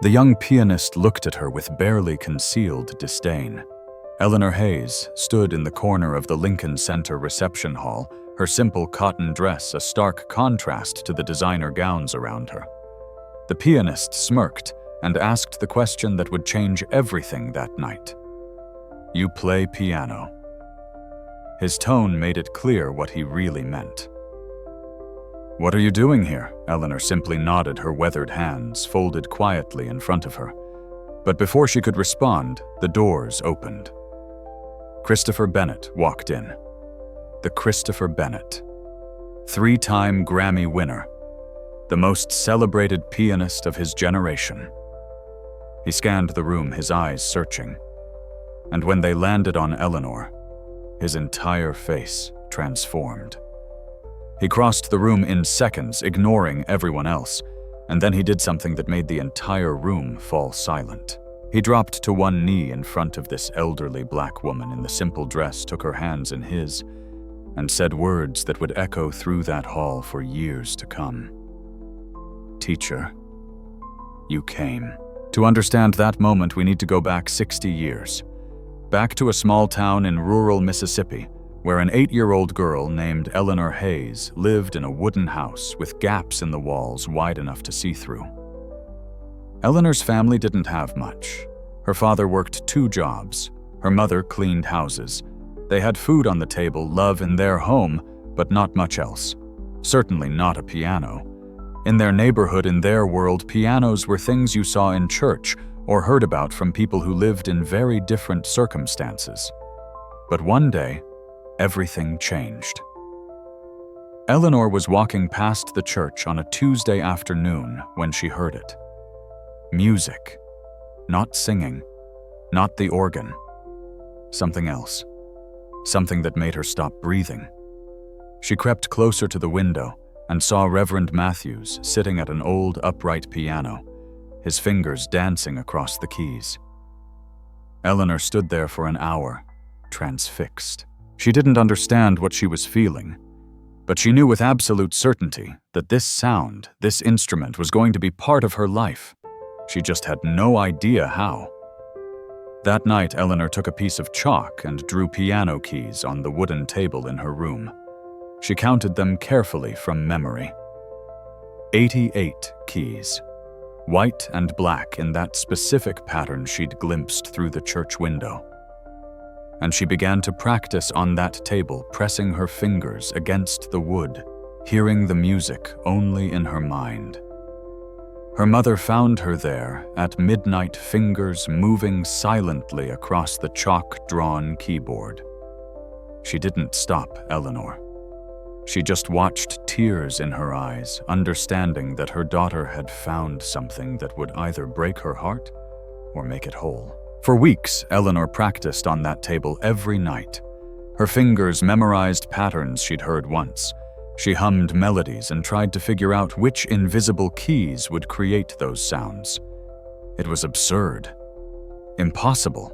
The young pianist looked at her with barely concealed disdain. Eleanor Hayes stood in the corner of the Lincoln Center reception hall, her simple cotton dress a stark contrast to the designer gowns around her. The pianist smirked and asked the question that would change everything that night. "You play piano?" His tone made it clear what he really meant. "What are you doing here?" Eleanor simply nodded, her weathered hands folded quietly in front of her. But before she could respond, the doors opened. Christopher Bennett walked in. The Christopher Bennett, three-time Grammy winner, the most celebrated pianist of his generation. He scanned the room, his eyes searching. And when they landed on Eleanor, his entire face transformed. He crossed the room in seconds, ignoring everyone else, and then he did something that made the entire room fall silent. He dropped to one knee in front of this elderly black woman in the simple dress, took her hands in his, and said words that would echo through that hall for years to come. "Teacher, you came." To understand that moment, we need to go back 60 years. Back to a small town in rural Mississippi, where an 8-year-old girl named Eleanor Hayes lived in a wooden house with gaps in the walls wide enough to see through. Eleanor's family didn't have much. Her father worked 2 jobs. Her mother cleaned houses. They had food on the table, love in their home, but not much else. Certainly not a piano. In their neighborhood, in their world, pianos were things you saw in church or heard about from people who lived in very different circumstances. But one day, everything changed. Eleanor was walking past the church on a Tuesday afternoon when she heard it. Music. Not singing. Not the organ. Something else. Something that made her stop breathing. She crept closer to the window and saw Reverend Matthews sitting at an old upright piano, his fingers dancing across the keys. Eleanor stood there for an hour, transfixed. She didn't understand what she was feeling, but she knew with absolute certainty that this sound, this instrument, was going to be part of her life. She just had no idea how. That night, Eleanor took a piece of chalk and drew piano keys on the wooden table in her room. She counted them carefully from memory. 88 keys. White and black in that specific pattern she'd glimpsed through the church window. And she began to practice on that table, pressing her fingers against the wood, hearing the music only in her mind. Her mother found her there at midnight, fingers moving silently across the chalk-drawn keyboard. She didn't stop Eleanor. She just watched, tears in her eyes, understanding that her daughter had found something that would either break her heart or make it whole. For weeks, Eleanor practiced on that table every night. Her fingers memorized patterns she'd heard once. She hummed melodies and tried to figure out which invisible keys would create those sounds. It was absurd. Impossible.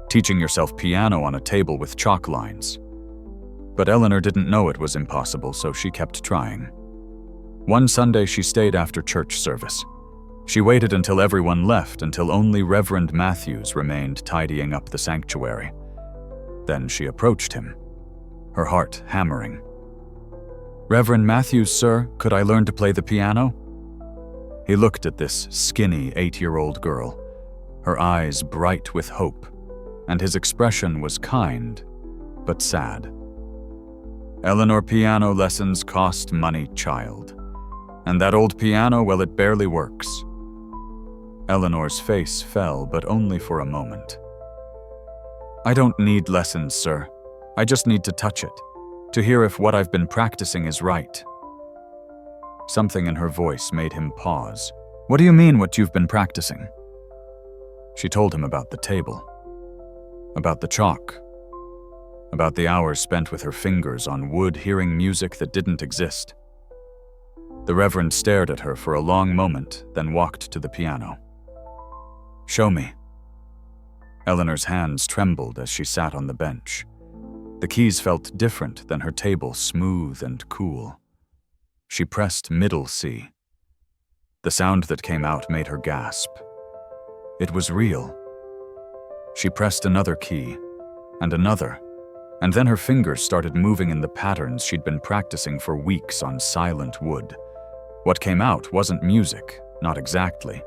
Teaching yourself piano on a table with chalk lines. But Eleanor didn't know it was impossible, so she kept trying. One Sunday, she stayed after church service. She waited until everyone left, until only Reverend Matthews remained tidying up the sanctuary. Then she approached him, her heart hammering. "Reverend Matthews, sir, could I learn to play the piano?" He looked at this skinny 8-year-old girl, her eyes bright with hope, and his expression was kind, but sad. "Eleanor, piano lessons cost money, child. And that old piano, well, it barely works." Eleanor's face fell, but only for a moment. "I don't need lessons, sir. I just need to touch it, to hear if what I've been practicing is right." Something in her voice made him pause. "What do you mean, what you've been practicing?" She told him about the table, about the chalk, about the hours spent with her fingers on wood hearing music that didn't exist. The Reverend stared at her for a long moment, then walked to the piano. "Show me." Eleanor's hands trembled as she sat on the bench. The keys felt different than her table, smooth and cool. She pressed middle C. The sound that came out made her gasp. It was real. She pressed another key, and another, and then her fingers started moving in the patterns she'd been practicing for weeks on silent wood. What came out wasn't music, not exactly.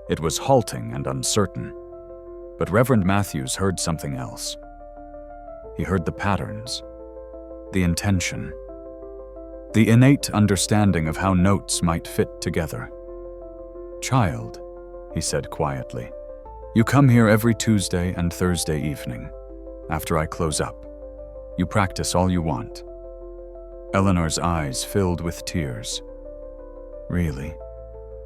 It was halting and uncertain. But Reverend Matthews heard something else. He heard the patterns, the intention, the innate understanding of how notes might fit together. "Child," he said quietly, "you come here every Tuesday and Thursday evening, after I close up. You practice all you want." Eleanor's eyes filled with tears. "Really?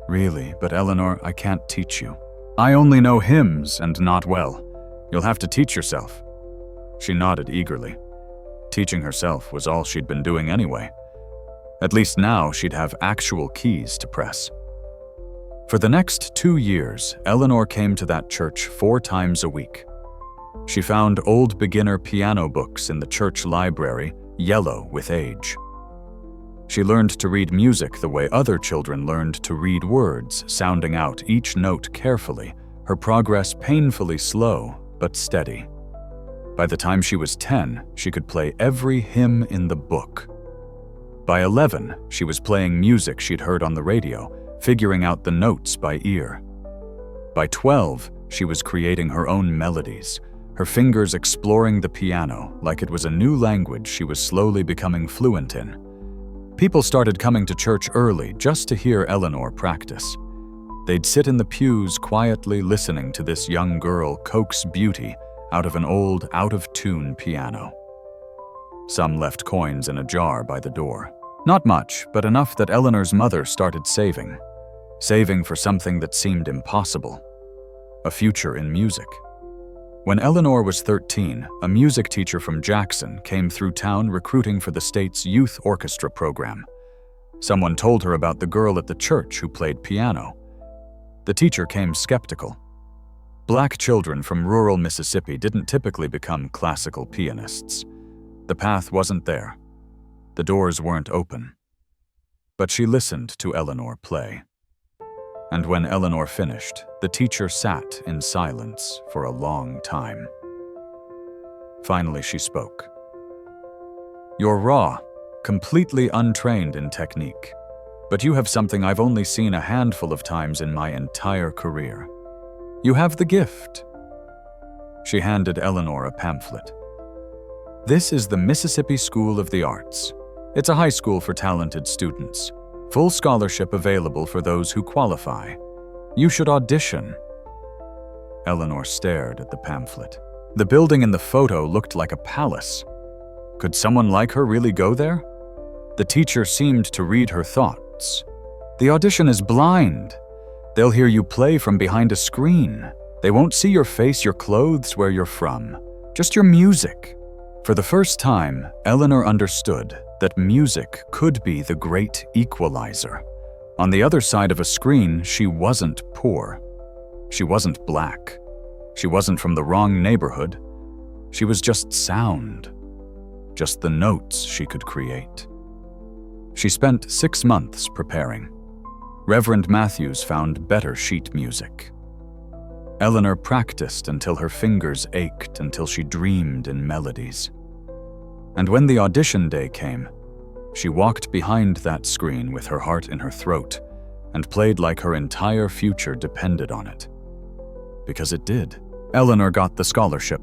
Really? But Eleanor, I can't teach you. I only know hymns and not well. You'll have to teach yourself." She nodded eagerly. Teaching herself was all she'd been doing anyway. At least now she'd have actual keys to press. For the next 2 years, Eleanor came to that church 4 times a week. She found old beginner piano books in the church library, yellow with age. She learned to read music the way other children learned to read words, sounding out each note carefully, her progress painfully slow but steady. By the time she was 10, she could play every hymn in the book. By 11, she was playing music she'd heard on the radio, figuring out the notes by ear. By 12, she was creating her own melodies, her fingers exploring the piano like it was a new language she was slowly becoming fluent in. People started coming to church early just to hear Eleanor practice. They'd sit in the pews quietly listening to this young girl coax beauty out of an old, out-of-tune piano. Some left coins in a jar by the door. Not much, but enough that Eleanor's mother started saving. Saving for something that seemed impossible. A future in music. When Eleanor was 13, a music teacher from Jackson came through town recruiting for the state's youth orchestra program. Someone told her about the girl at the church who played piano. The teacher came skeptical. Black children from rural Mississippi didn't typically become classical pianists. The path wasn't there. The doors weren't open. But she listened to Eleanor play. And when Eleanor finished, the teacher sat in silence for a long time. Finally, she spoke. "You're raw, completely untrained in technique, but you have something I've only seen a handful of times in my entire career. You have the gift." She handed Eleanor a pamphlet. "This is the Mississippi School of the Arts. It's a high school for talented students. Full scholarship available for those who qualify. You should audition." Eleanor stared at the pamphlet. The building in the photo looked like a palace. Could someone like her really go there? The teacher seemed to read her thoughts. "The audition is blind. They'll hear you play from behind a screen. They won't see your face, your clothes, where you're from. Just your music." For the first time, Eleanor understood that music could be the great equalizer. On the other side of a screen, she wasn't poor. She wasn't black. She wasn't from the wrong neighborhood. She was just sound. Just the notes she could create. She spent 6 months preparing. Reverend Matthews found better sheet music. Eleanor practiced until her fingers ached, until she dreamed in melodies. And when the audition day came, she walked behind that screen with her heart in her throat and played like her entire future depended on it. Because it did. Eleanor got the scholarship.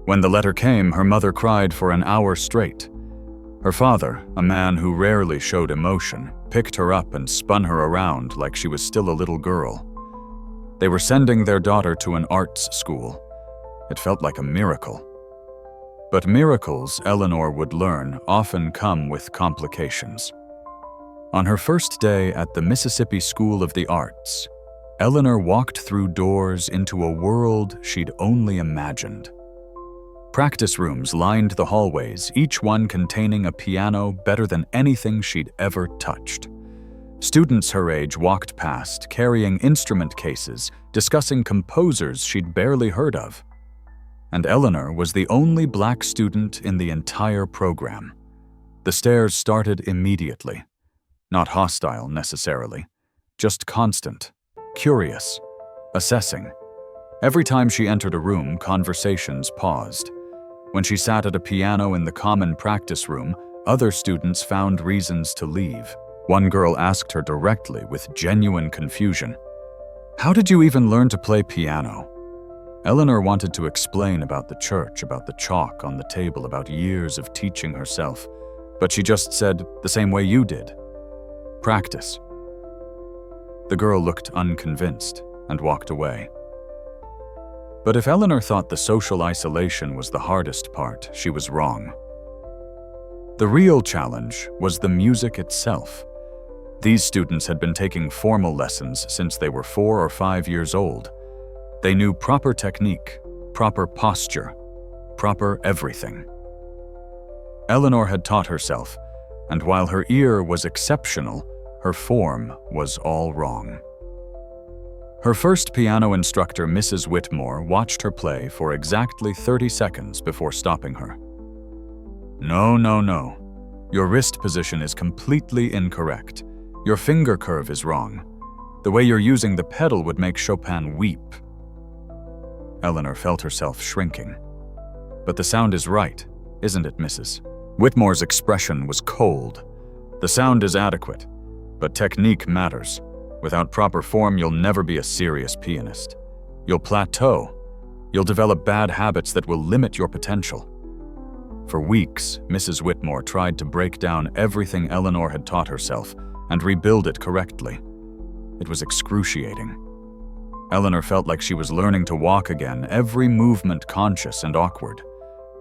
When the letter came, her mother cried for an hour straight. Her father, a man who rarely showed emotion, picked her up and spun her around like she was still a little girl. They were sending their daughter to an arts school. It felt like a miracle. But miracles, Eleanor would learn, often come with complications. On her first day at the Mississippi School of the Arts, Eleanor walked through doors into a world she'd only imagined. Practice rooms lined the hallways, each one containing a piano better than anything she'd ever touched. Students her age walked past, carrying instrument cases, discussing composers she'd barely heard of. And Eleanor was the only black student in the entire program. The stares started immediately. Not hostile necessarily, just constant, curious, assessing. Every time she entered a room, conversations paused. When she sat at a piano in the common practice room, other students found reasons to leave. One girl asked her directly with genuine confusion, "How did you even learn to play piano?" Eleanor wanted to explain about the church, about the chalk on the table, about years of teaching herself, but she just said, "The same way you did. Practice." The girl looked unconvinced and walked away. But if Eleanor thought the social isolation was the hardest part, she was wrong. The real challenge was the music itself. These students had been taking formal lessons since they were 4 or 5 years old. They knew proper technique, proper posture, proper everything. Eleanor had taught herself, and while her ear was exceptional, her form was all wrong. Her first piano instructor, Mrs. Whitmore, watched her play for exactly 30 seconds before stopping her. "No, no, no. Your wrist position is completely incorrect. Your finger curve is wrong. The way you're using the pedal would make Chopin weep." Eleanor felt herself shrinking. "But the sound is right, isn't it, Mrs.?" Whitmore's expression was cold. "The sound is adequate, but technique matters. Without proper form, you'll never be a serious pianist. You'll plateau. You'll develop bad habits that will limit your potential." For weeks, Mrs. Whitmore tried to break down everything Eleanor had taught herself and rebuild it correctly. It was excruciating. Eleanor felt like she was learning to walk again, every movement conscious and awkward.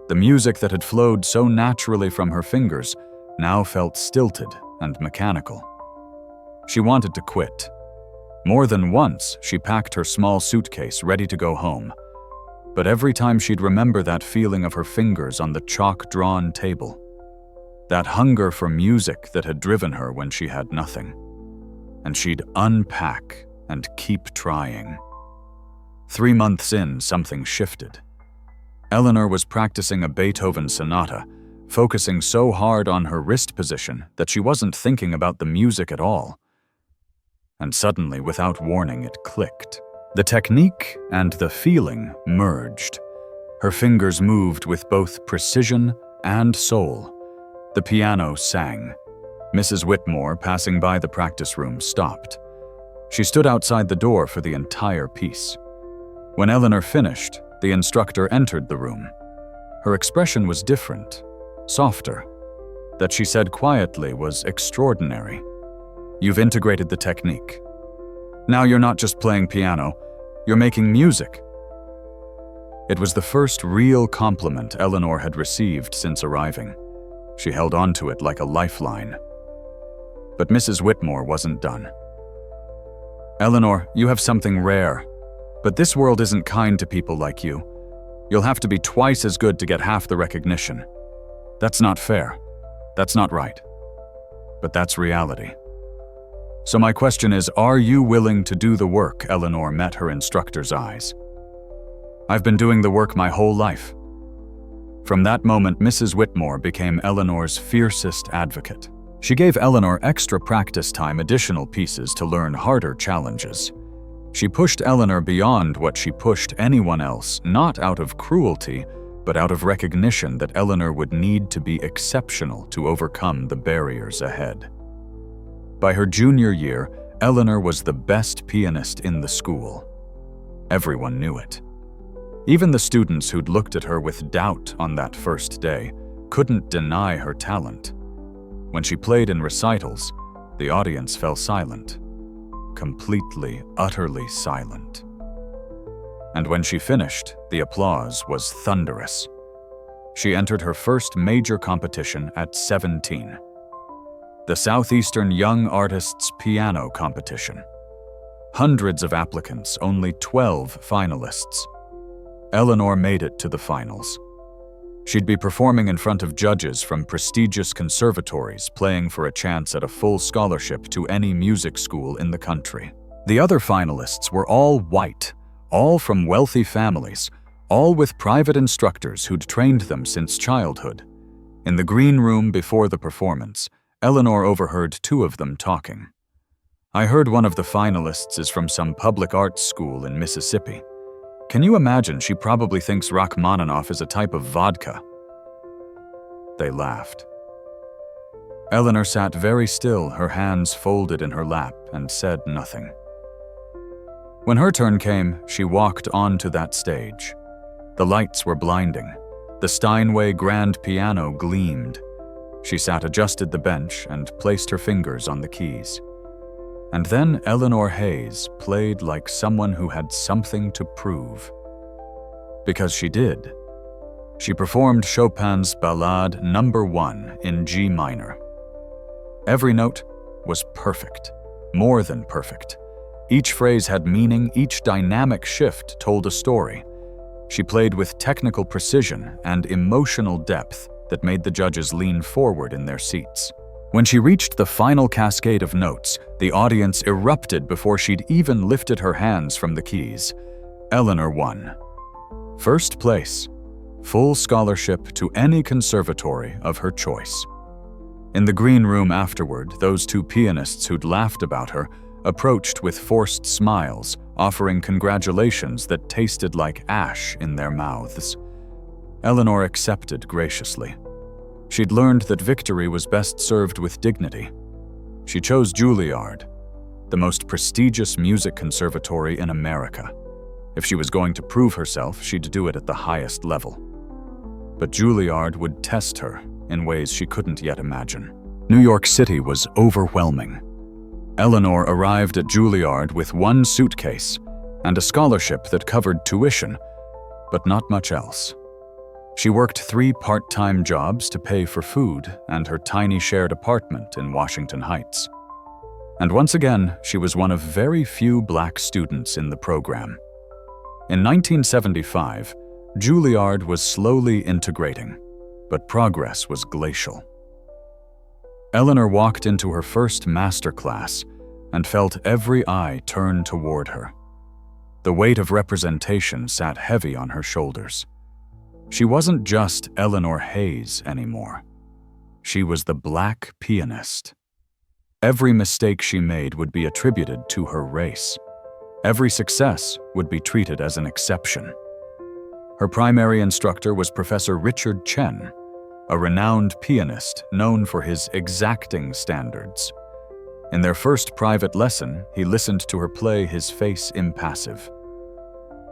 The music that had flowed so naturally from her fingers now felt stilted and mechanical. She wanted to quit. More than once, she packed her small suitcase ready to go home. But every time she'd remember that feeling of her fingers on the chalk-drawn table, that hunger for music that had driven her when she had nothing. And she'd unpack and keep trying. 3 months in, something shifted. Eleanor was practicing a Beethoven sonata, focusing so hard on her wrist position that she wasn't thinking about the music at all. And suddenly, without warning, it clicked. The technique and the feeling merged. Her fingers moved with both precision and soul. The piano sang. Mrs. Whitmore, passing by the practice room, stopped. She stood outside the door for the entire piece. When Eleanor finished, the instructor entered the room. Her expression was different, softer. That she said quietly was extraordinary. "You've integrated the technique. Now you're not just playing piano, you're making music." It was the first real compliment Eleanor had received since arriving. She held on to it like a lifeline. But Mrs. Whitmore wasn't done. "Eleanor, you have something rare. But this world isn't kind to people like you. You'll have to be twice as good to get half the recognition. That's not fair. That's not right. But that's reality. So my question is, are you willing to do the work?" Eleanor met her instructor's eyes. "I've been doing the work my whole life." From that moment, Mrs. Whitmore became Eleanor's fiercest advocate. She gave Eleanor extra practice time, additional pieces to learn harder challenges. She pushed Eleanor beyond what she pushed anyone else, not out of cruelty, but out of recognition that Eleanor would need to be exceptional to overcome the barriers ahead. By her junior year, Eleanor was the best pianist in the school. Everyone knew it. Even the students who'd looked at her with doubt on that first day couldn't deny her talent. When she played in recitals, the audience fell silent. Completely, utterly silent. And when she finished, the applause was thunderous. She entered her first major competition at 17. The Southeastern Young Artists Piano Competition. Hundreds of applicants, only 12 finalists. Eleanor made it to the finals. She'd be performing in front of judges from prestigious conservatories, playing for a chance at a full scholarship to any music school in the country. The other finalists were all white, all from wealthy families, all with private instructors who'd trained them since childhood. In the green room before the performance, Eleanor overheard 2 of them talking. I heard one of the finalists is from some public arts school in Mississippi. Can you imagine she probably thinks Rachmaninoff is a type of vodka? They laughed. Eleanor sat very still, her hands folded in her lap, and said nothing. When her turn came, she walked onto that stage. The lights were blinding. The Steinway grand piano gleamed. She adjusted the bench and placed her fingers on the keys. And then Eleanor Hayes played like someone who had something to prove. Because she did. She performed Chopin's Ballade No. 1 in G minor. Every note was perfect, more than perfect. Each phrase had meaning, each dynamic shift told a story. She played with technical precision and emotional depth that made the judges lean forward in their seats. When she reached the final cascade of notes, the audience erupted before she'd even lifted her hands from the keys. Eleanor won. First place, full scholarship to any conservatory of her choice. In the green room afterward, those two pianists who'd laughed about her approached with forced smiles, offering congratulations that tasted like ash in their mouths. Eleanor accepted graciously. She'd learned that victory was best served with dignity. She chose Juilliard, the most prestigious music conservatory in America. If she was going to prove herself, she'd do it at the highest level. But Juilliard would test her in ways she couldn't yet imagine. New York City was overwhelming. Eleanor arrived at Juilliard with one suitcase and a scholarship that covered tuition, but not much else. She worked 3 part-time jobs to pay for food and her tiny shared apartment in Washington Heights. And once again, she was one of very few black students in the program. In 1975, Juilliard was slowly integrating, but progress was glacial. Eleanor walked into her first master class and felt every eye turn toward her. The weight of representation sat heavy on her shoulders. She wasn't just Eleanor Hayes anymore. She was the black pianist. Every mistake she made would be attributed to her race. Every success would be treated as an exception. Her primary instructor was Professor Richard Chen, a renowned pianist known for his exacting standards. In their first private lesson, he listened to her play, his face impassive.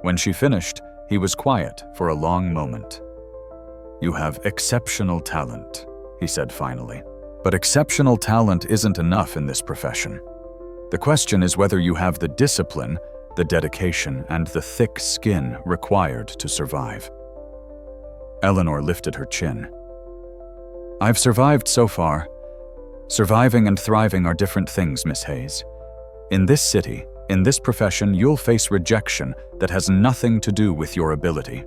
When she finished, he was quiet for a long moment. "You have exceptional talent," he said finally. "But exceptional talent isn't enough in this profession. The question is whether you have the discipline, the dedication, and the thick skin required to survive." Eleanor lifted her chin. "I've survived so far. Surviving and thriving are different things, Miss Hayes. In this city, in this profession, you'll face rejection that has nothing to do with your ability.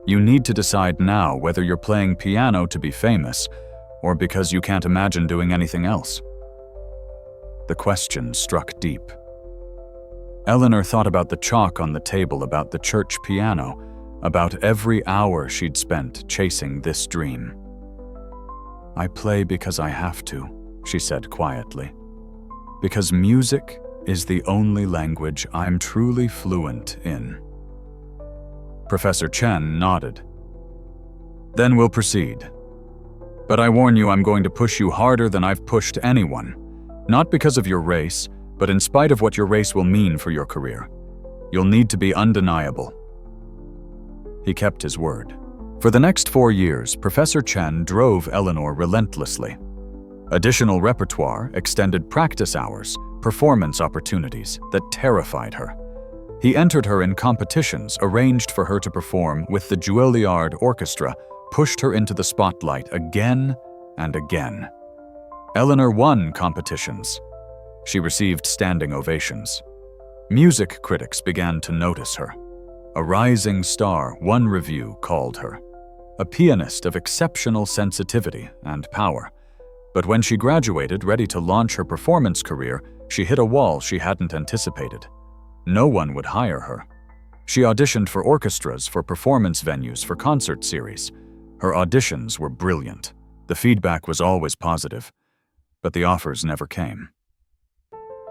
You need to decide now whether you're playing piano to be famous or because you can't imagine doing anything else." The question struck deep. Eleanor thought about the chalk on the table, about the church piano, about every hour she'd spent chasing this dream. "I play because I have to," she said quietly. "Because music is the only language I'm truly fluent in." Professor Chen nodded. "Then we'll proceed. But I warn you, I'm going to push you harder than I've pushed anyone. Not because of your race, but in spite of what your race will mean for your career. You'll need to be undeniable." He kept his word. For the next 4 years, Professor Chen drove Eleanor relentlessly. Additional repertoire, extended practice hours, performance opportunities that terrified her. He entered her in competitions arranged for her to perform with the Juilliard Orchestra, pushed her into the spotlight again and again. Eleanor won competitions. She received standing ovations. Music critics began to notice her. A rising star, one review called her. A pianist of exceptional sensitivity and power. But when she graduated, ready to launch her performance career, she hit a wall she hadn't anticipated. No one would hire her. She auditioned for orchestras, for performance venues, for concert series. Her auditions were brilliant. The feedback was always positive, but the offers never came.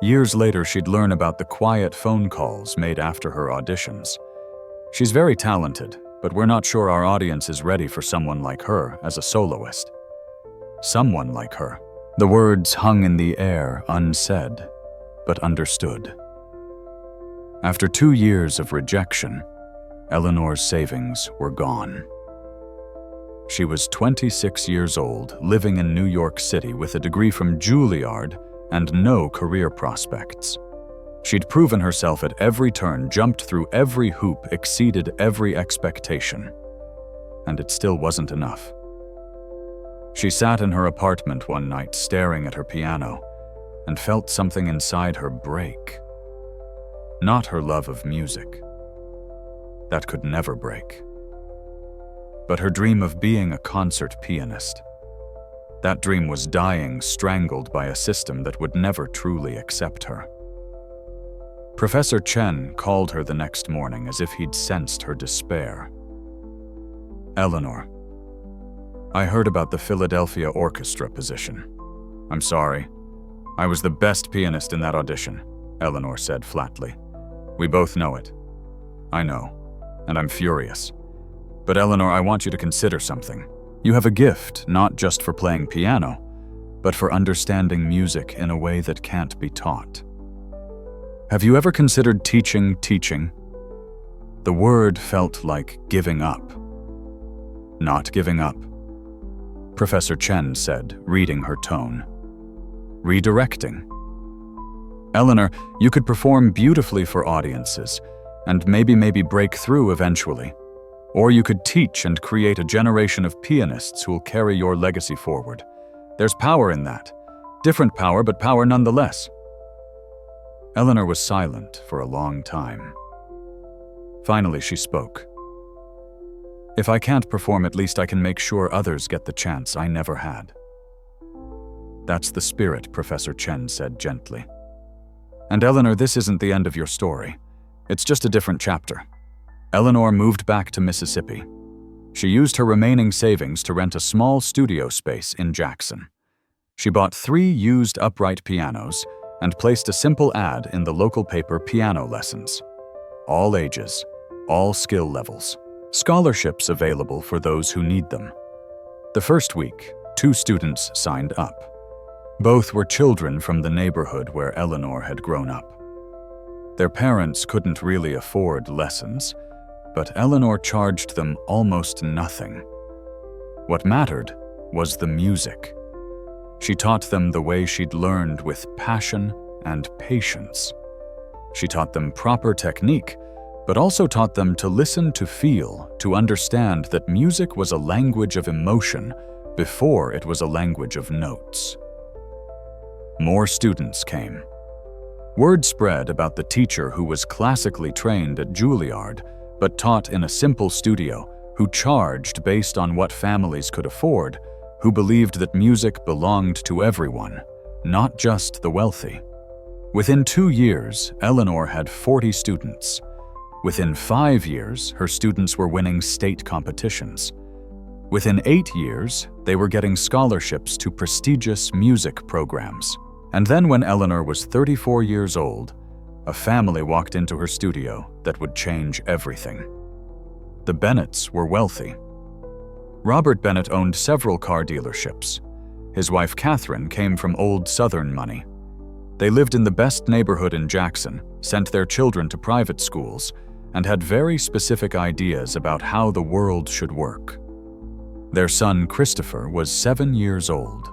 Years later, she'd learn about the quiet phone calls made after her auditions. She's very talented, but we're not sure our audience is ready for someone like her as a soloist. Someone like her. The words hung in the air, unsaid, but understood. After 2 years of rejection, Eleanor's savings were gone. She was 26 years old, living in New York City with a degree from Juilliard and no career prospects. She'd proven herself at every turn, jumped through every hoop, exceeded every expectation. And it still wasn't enough. She sat in her apartment one night, staring at her piano, and felt something inside her break. Not her love of music. That could never break. But her dream of being a concert pianist. That dream was dying, strangled by a system that would never truly accept her. Professor Chen called her the next morning as if he'd sensed her despair. "Eleanor, I heard about the Philadelphia orchestra position. I'm sorry. I was the best pianist in that audition," Eleanor said flatly. "We both know it. I know, and I'm furious. But Eleanor, I want you to consider something. You have a gift, not just for playing piano, but for understanding music in a way that can't be taught. Have you ever considered teaching? The word felt like giving up. Not giving up," Professor Chen said, reading her tone. "Redirecting. Eleanor, you could perform beautifully for audiences, and maybe break through eventually. Or you could teach and create a generation of pianists who will carry your legacy forward. There's power in that. Different power, but power nonetheless." Eleanor was silent for a long time. Finally, she spoke. "If I can't perform, at least I can make sure others get the chance I never had." "That's the spirit," Professor Chen said gently. "And Eleanor, this isn't the end of your story. It's just a different chapter." Eleanor moved back to Mississippi. She used her remaining savings to rent a small studio space in Jackson. She bought 3 used upright pianos and placed a simple ad in the local paper, "Piano Lessons. All ages, all skill levels. Scholarships available for those who need them." The first week, 2 students signed up. Both were children from the neighborhood where Eleanor had grown up. Their parents couldn't really afford lessons, but Eleanor charged them almost nothing. What mattered was the music. She taught them the way she'd learned, with passion and patience. She taught them proper technique, but also taught them to listen, to feel, to understand that music was a language of emotion before it was a language of notes. More students came. Word spread about the teacher who was classically trained at Juilliard, but taught in a simple studio, who charged based on what families could afford, who believed that music belonged to everyone, not just the wealthy. Within 2 years, Eleanor had 40 students. Within 5 years, her students were winning state competitions. Within 8 years, they were getting scholarships to prestigious music programs. And then when Eleanor was 34 years old, a family walked into her studio that would change everything. The Bennetts were wealthy. Robert Bennett owned several car dealerships. His wife Catherine came from old Southern money. They lived in the best neighborhood in Jackson, sent their children to private schools, and had very specific ideas about how the world should work. Their son Christopher was 7 years old.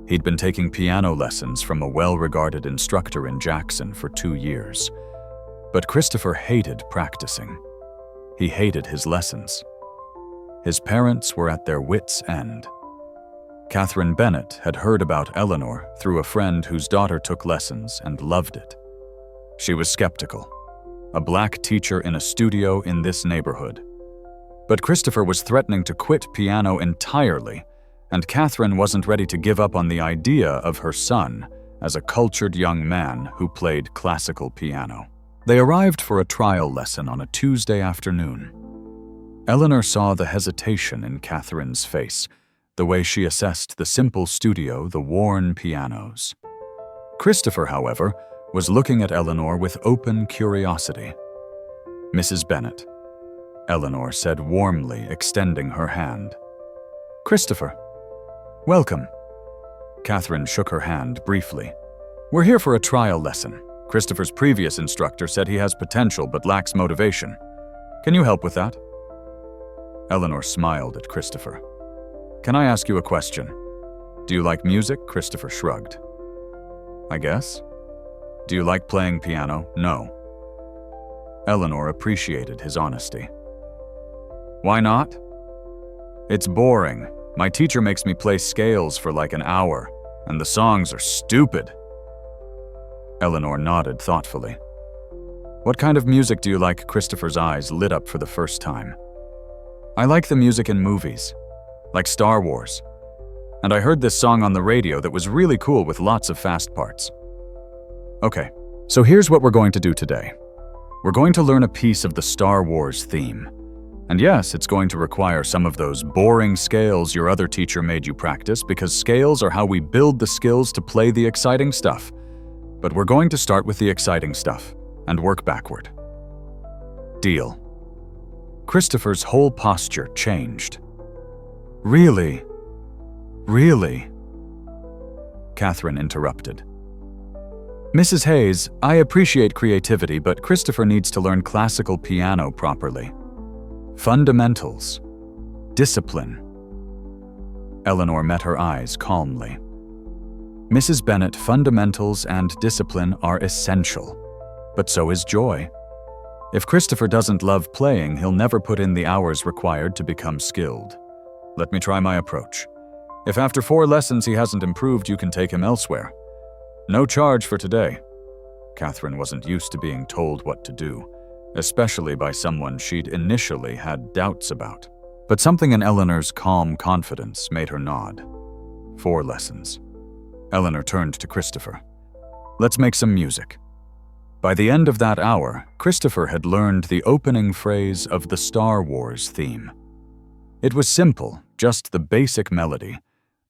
He'd been taking piano lessons from a well-regarded instructor in Jackson for 2 years. But Christopher hated practicing. He hated his lessons. His parents were at their wits' end. Catherine Bennett had heard about Eleanor through a friend whose daughter took lessons and loved it. She was skeptical. A black teacher in a studio in this neighborhood. But Christopher was threatening to quit piano entirely, and Catherine wasn't ready to give up on the idea of her son as a cultured young man who played classical piano. They arrived for a trial lesson on a Tuesday afternoon. Eleanor saw the hesitation in Catherine's face, the way she assessed the simple studio, the worn pianos. Christopher, however, was looking at Eleanor with open curiosity. "Mrs. Bennett," Eleanor said warmly, extending her hand. "Christopher, welcome." Catherine shook her hand briefly. "We're here for a trial lesson. Christopher's previous instructor said he has potential but lacks motivation. Can you help with that?" Eleanor smiled at Christopher. "Can I ask you a question? Do you like music?" Christopher shrugged. "I guess." "Do you like playing piano?" "No." Eleanor appreciated his honesty. "Why not?" "It's boring. My teacher makes me play scales for like an hour, and the songs are stupid." Eleanor nodded thoughtfully. "What kind of music do you like?" Christopher's eyes lit up for the first time. "I like the music in movies, like Star Wars. And I heard this song on the radio that was really cool with lots of fast parts." "Okay, so here's what we're going to do today. We're going to learn a piece of the Star Wars theme. And yes, it's going to require some of those boring scales your other teacher made you practice, because scales are how we build the skills to play the exciting stuff. But we're going to start with the exciting stuff and work backward." "Deal." Christopher's whole posture changed. "Really? Really?" Catherine interrupted. "Mrs. Hayes, I appreciate creativity, but Christopher needs to learn classical piano properly. Fundamentals. Discipline." Eleanor met her eyes calmly. "Mrs. Bennett, fundamentals and discipline are essential, but so is joy. If Christopher doesn't love playing, he'll never put in the hours required to become skilled. Let me try my approach. If after 4 lessons he hasn't improved, you can take him elsewhere. No charge for today." Catherine wasn't used to being told what to do, especially by someone she'd initially had doubts about. But something in Eleanor's calm confidence made her nod. 4 lessons. Eleanor turned to Christopher. "Let's make some music." By the end of that hour, Christopher had learned the opening phrase of the Star Wars theme. It was simple, just the basic melody,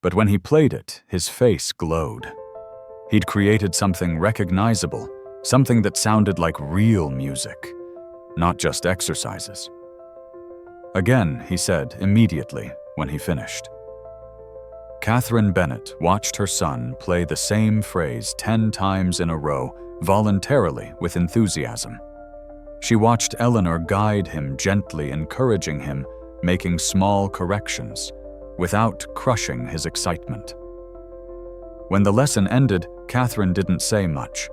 but when he played it, his face glowed. He'd created something recognizable, something that sounded like real music, not just exercises. "Again," he said immediately when he finished. Catherine Bennett watched her son play the same phrase 10 times in a row, voluntarily with enthusiasm. She watched Eleanor guide him gently, encouraging him, making small corrections, without crushing his excitement. When the lesson ended, Catherine didn't say much.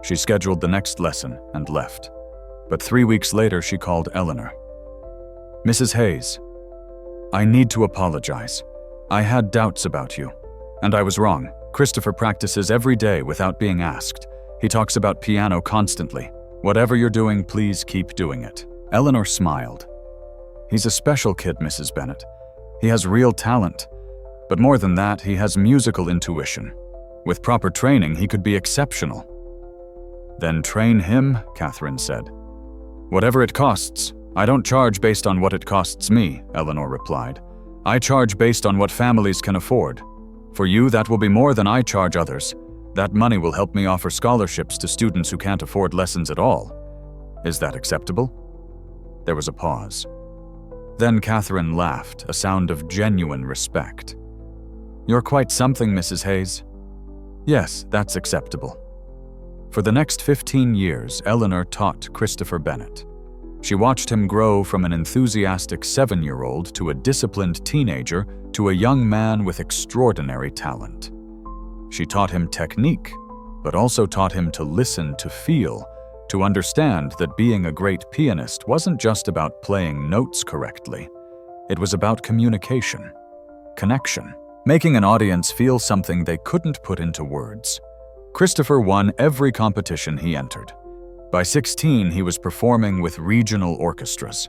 She scheduled the next lesson and left. But 3 weeks later, she called Eleanor. "Mrs. Hayes, I need to apologize. I had doubts about you, and I was wrong. Christopher practices every day without being asked. He talks about piano constantly. Whatever you're doing, please keep doing it." Eleanor smiled. "He's a special kid, Mrs. Bennett. He has real talent. But more than that, he has musical intuition. With proper training, he could be exceptional." "Then train him," Catherine said. "Whatever it costs. I don't charge based on what it costs me," Eleanor replied. "I charge based on what families can afford. For you, that will be more than I charge others. That money will help me offer scholarships to students who can't afford lessons at all. Is that acceptable?" There was a pause. Then Catherine laughed, a sound of genuine respect. "You're quite something, Mrs. Hayes." "Yes, that's acceptable." For the next 15 years, Eleanor taught Christopher Bennett. She watched him grow from an enthusiastic 7-year-old to a disciplined teenager to a young man with extraordinary talent. She taught him technique, but also taught him to listen, to feel, to understand that being a great pianist wasn't just about playing notes correctly. It was about communication, connection, making an audience feel something they couldn't put into words. Christopher won every competition he entered. By 16, he was performing with regional orchestras.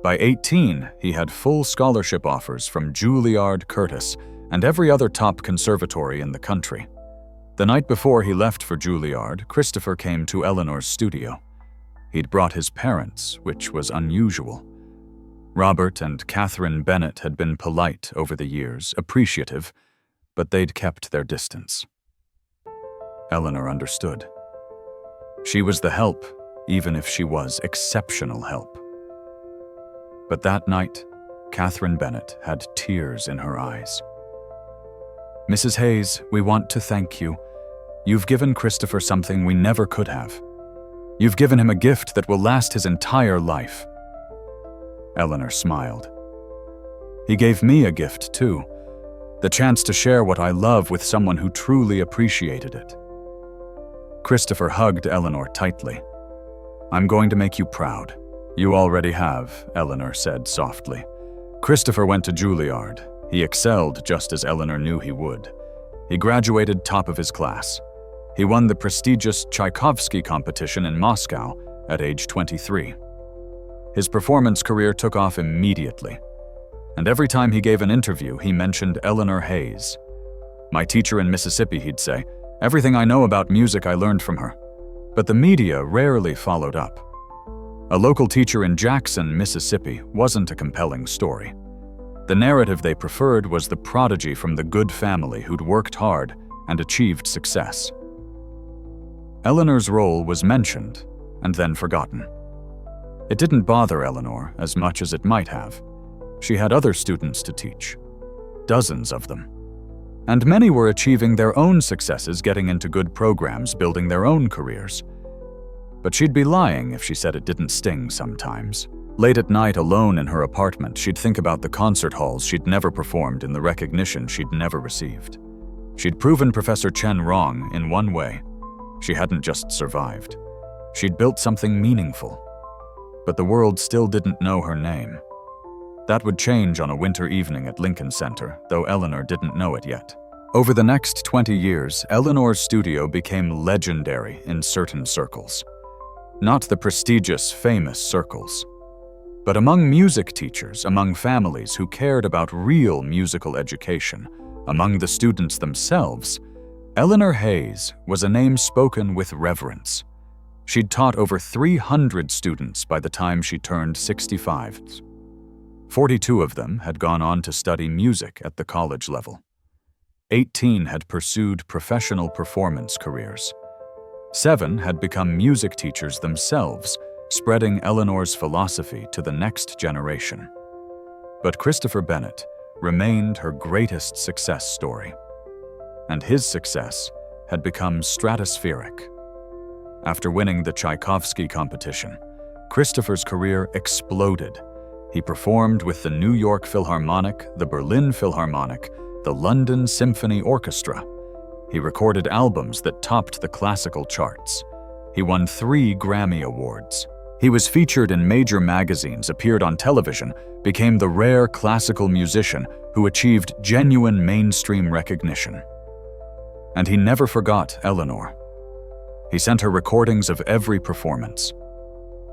By 18, he had full scholarship offers from Juilliard, Curtis, and every other top conservatory in the country. The night before he left for Juilliard, Christopher came to Eleanor's studio. He'd brought his parents, which was unusual. Robert and Catherine Bennett had been polite over the years, appreciative, but they'd kept their distance. Eleanor understood. She was the help, even if she was exceptional help. But that night, Catherine Bennett had tears in her eyes. "Mrs. Hayes, we want to thank you. You've given Christopher something we never could have. You've given him a gift that will last his entire life." Eleanor smiled. "He gave me a gift, too. The chance to share what I love with someone who truly appreciated it." Christopher hugged Eleanor tightly. "I'm going to make you proud." "You already have," Eleanor said softly. Christopher went to Juilliard. He excelled just as Eleanor knew he would. He graduated top of his class. He won the prestigious Tchaikovsky competition in Moscow at age 23. His performance career took off immediately. And every time he gave an interview, he mentioned Eleanor Hayes. "My teacher in Mississippi," he'd say. "Everything I know about music I learned from her." But the media rarely followed up. A local teacher in Jackson, Mississippi, wasn't a compelling story. The narrative they preferred was the prodigy from the good family who'd worked hard and achieved success. Eleanor's role was mentioned and then forgotten. It didn't bother Eleanor as much as it might have. She had other students to teach, dozens of them. And many were achieving their own successes, getting into good programs, building their own careers. But she'd be lying if she said it didn't sting sometimes. Late at night, alone in her apartment, she'd think about the concert halls she'd never performed and the recognition she'd never received. She'd proven Professor Chen wrong in one way. She hadn't just survived. She'd built something meaningful. But the world still didn't know her name. That would change on a winter evening at Lincoln Center, though Eleanor didn't know it yet. Over the next 20 years, Eleanor's studio became legendary in certain circles. Not the prestigious, famous circles, but among music teachers, among families who cared about real musical education, among the students themselves, Eleanor Hayes was a name spoken with reverence. She'd taught over 300 students by the time she turned 65. 42 of them had gone on to study music at the college level. 18 had pursued professional performance careers. 7 had become music teachers themselves, spreading Eleanor's philosophy to the next generation. But Christopher Bennett remained her greatest success story. And his success had become stratospheric. After winning the Tchaikovsky competition, Christopher's career exploded. He performed with the New York Philharmonic, the Berlin Philharmonic, the London Symphony Orchestra. He recorded albums that topped the classical charts. He won 3 Grammy Awards. He was featured in major magazines, appeared on television, became the rare classical musician who achieved genuine mainstream recognition. And he never forgot Eleanor. He sent her recordings of every performance.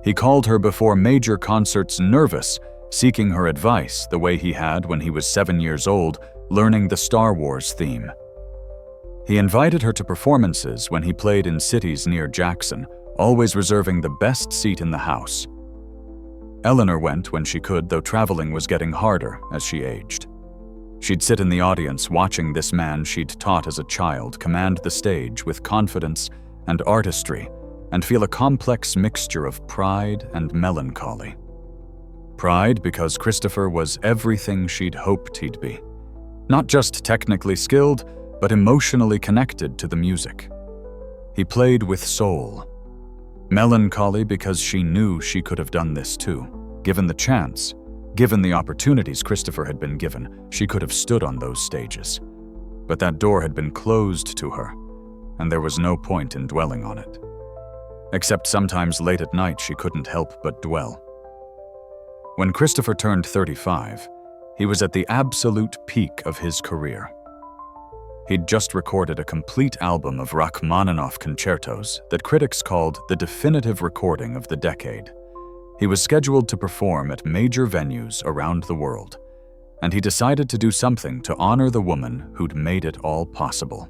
He called her before major concerts nervous, seeking her advice the way he had when he was 7 years old, learning the Star Wars theme. He invited her to performances when he played in cities near Jackson, always reserving the best seat in the house. Eleanor went when she could, though traveling was getting harder as she aged. She'd sit in the audience watching this man she'd taught as a child command the stage with confidence and artistry, and feel a complex mixture of pride and melancholy. Pride because Christopher was everything she'd hoped he'd be. Not just technically skilled, but emotionally connected to the music. He played with soul. Melancholy because she knew she could have done this too. Given the chance, given the opportunities Christopher had been given, she could have stood on those stages. But that door had been closed to her, and there was no point in dwelling on it. Except sometimes late at night she couldn't help but dwell. When Christopher turned 35, he was at the absolute peak of his career. He'd just recorded a complete album of Rachmaninoff concertos that critics called the definitive recording of the decade. He was scheduled to perform at major venues around the world, and he decided to do something to honor the woman who'd made it all possible.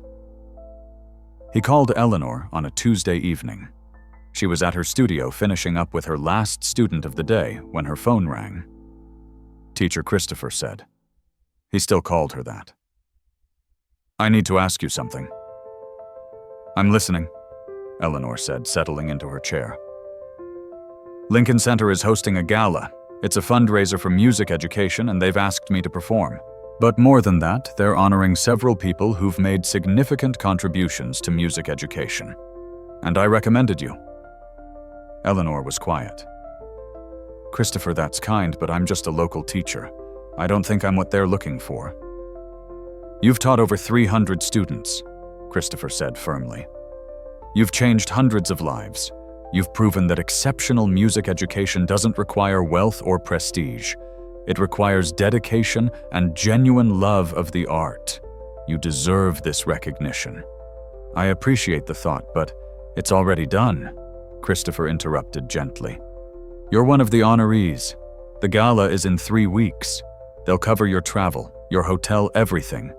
He called Eleanor on a Tuesday evening. She was at her studio finishing up with her last student of the day when her phone rang. Teacher Christopher said. He still called her that. "I need to ask you something." I'm listening, Eleanor said, settling into her chair. Lincoln Center is hosting a gala. It's a fundraiser for music education, and they've asked me to perform. But more than that, they're honoring several people who've made significant contributions to music education. And I recommended you. Eleanor was quiet. Christopher, that's kind, but I'm just a local teacher. I don't think I'm what they're looking for. You've taught over 300 students, Christopher said firmly. You've changed hundreds of lives. You've proven that exceptional music education doesn't require wealth or prestige. It requires dedication and genuine love of the art. You deserve this recognition. I appreciate the thought, but it's already done, Christopher interrupted gently. You're one of the honorees. The gala is in 3 weeks. They'll cover your travel, your hotel, everything.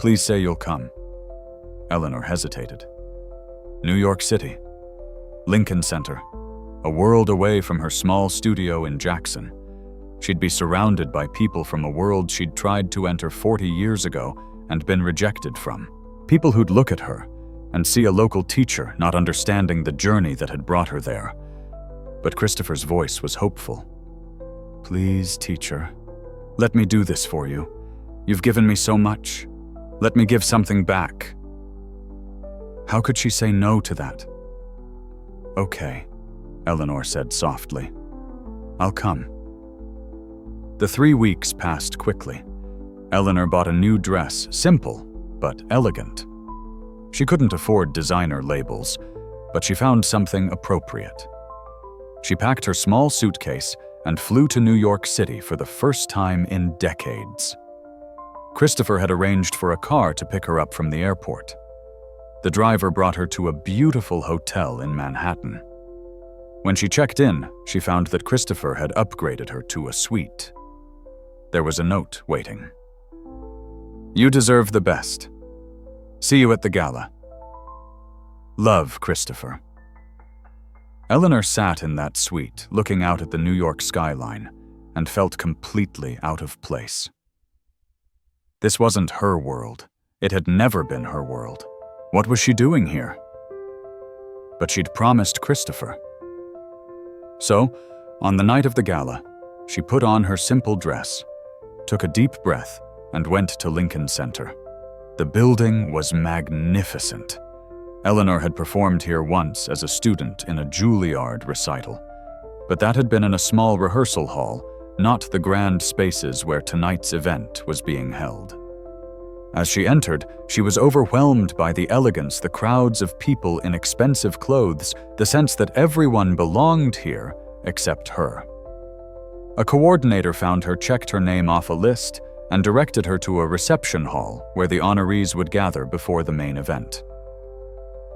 Please say you'll come. Eleanor hesitated. New York City. Lincoln Center. A world away from her small studio in Jackson. She'd be surrounded by people from a world she'd tried to enter 40 years ago and been rejected from. People who'd look at her and see a local teacher not understanding the journey that had brought her there. But Christopher's voice was hopeful. Please, teacher, let me do this for you. You've given me so much. Let me give something back. How could she say no to that? Okay, Eleanor said softly. I'll come. The 3 weeks passed quickly. Eleanor bought a new dress, simple but elegant. She couldn't afford designer labels, but she found something appropriate. She packed her small suitcase and flew to New York City for the first time in decades. Christopher had arranged for a car to pick her up from the airport. The driver brought her to a beautiful hotel in Manhattan. When she checked in, she found that Christopher had upgraded her to a suite. There was a note waiting. You deserve the best. See you at the gala. Love, Christopher. Eleanor sat in that suite, looking out at the New York skyline, and felt completely out of place. This wasn't her world. It had never been her world. What was she doing here? But she'd promised Christopher. So, on the night of the gala, she put on her simple dress, took a deep breath, and went to Lincoln Center. The building was magnificent. Eleanor had performed here once as a student in a Juilliard recital, but that had been in a small rehearsal hall, not the grand spaces where tonight's event was being held. As she entered, she was overwhelmed by the elegance, the crowds of people in expensive clothes, the sense that everyone belonged here except her. A coordinator found her, checked her name off a list, and directed her to a reception hall where the honorees would gather before the main event.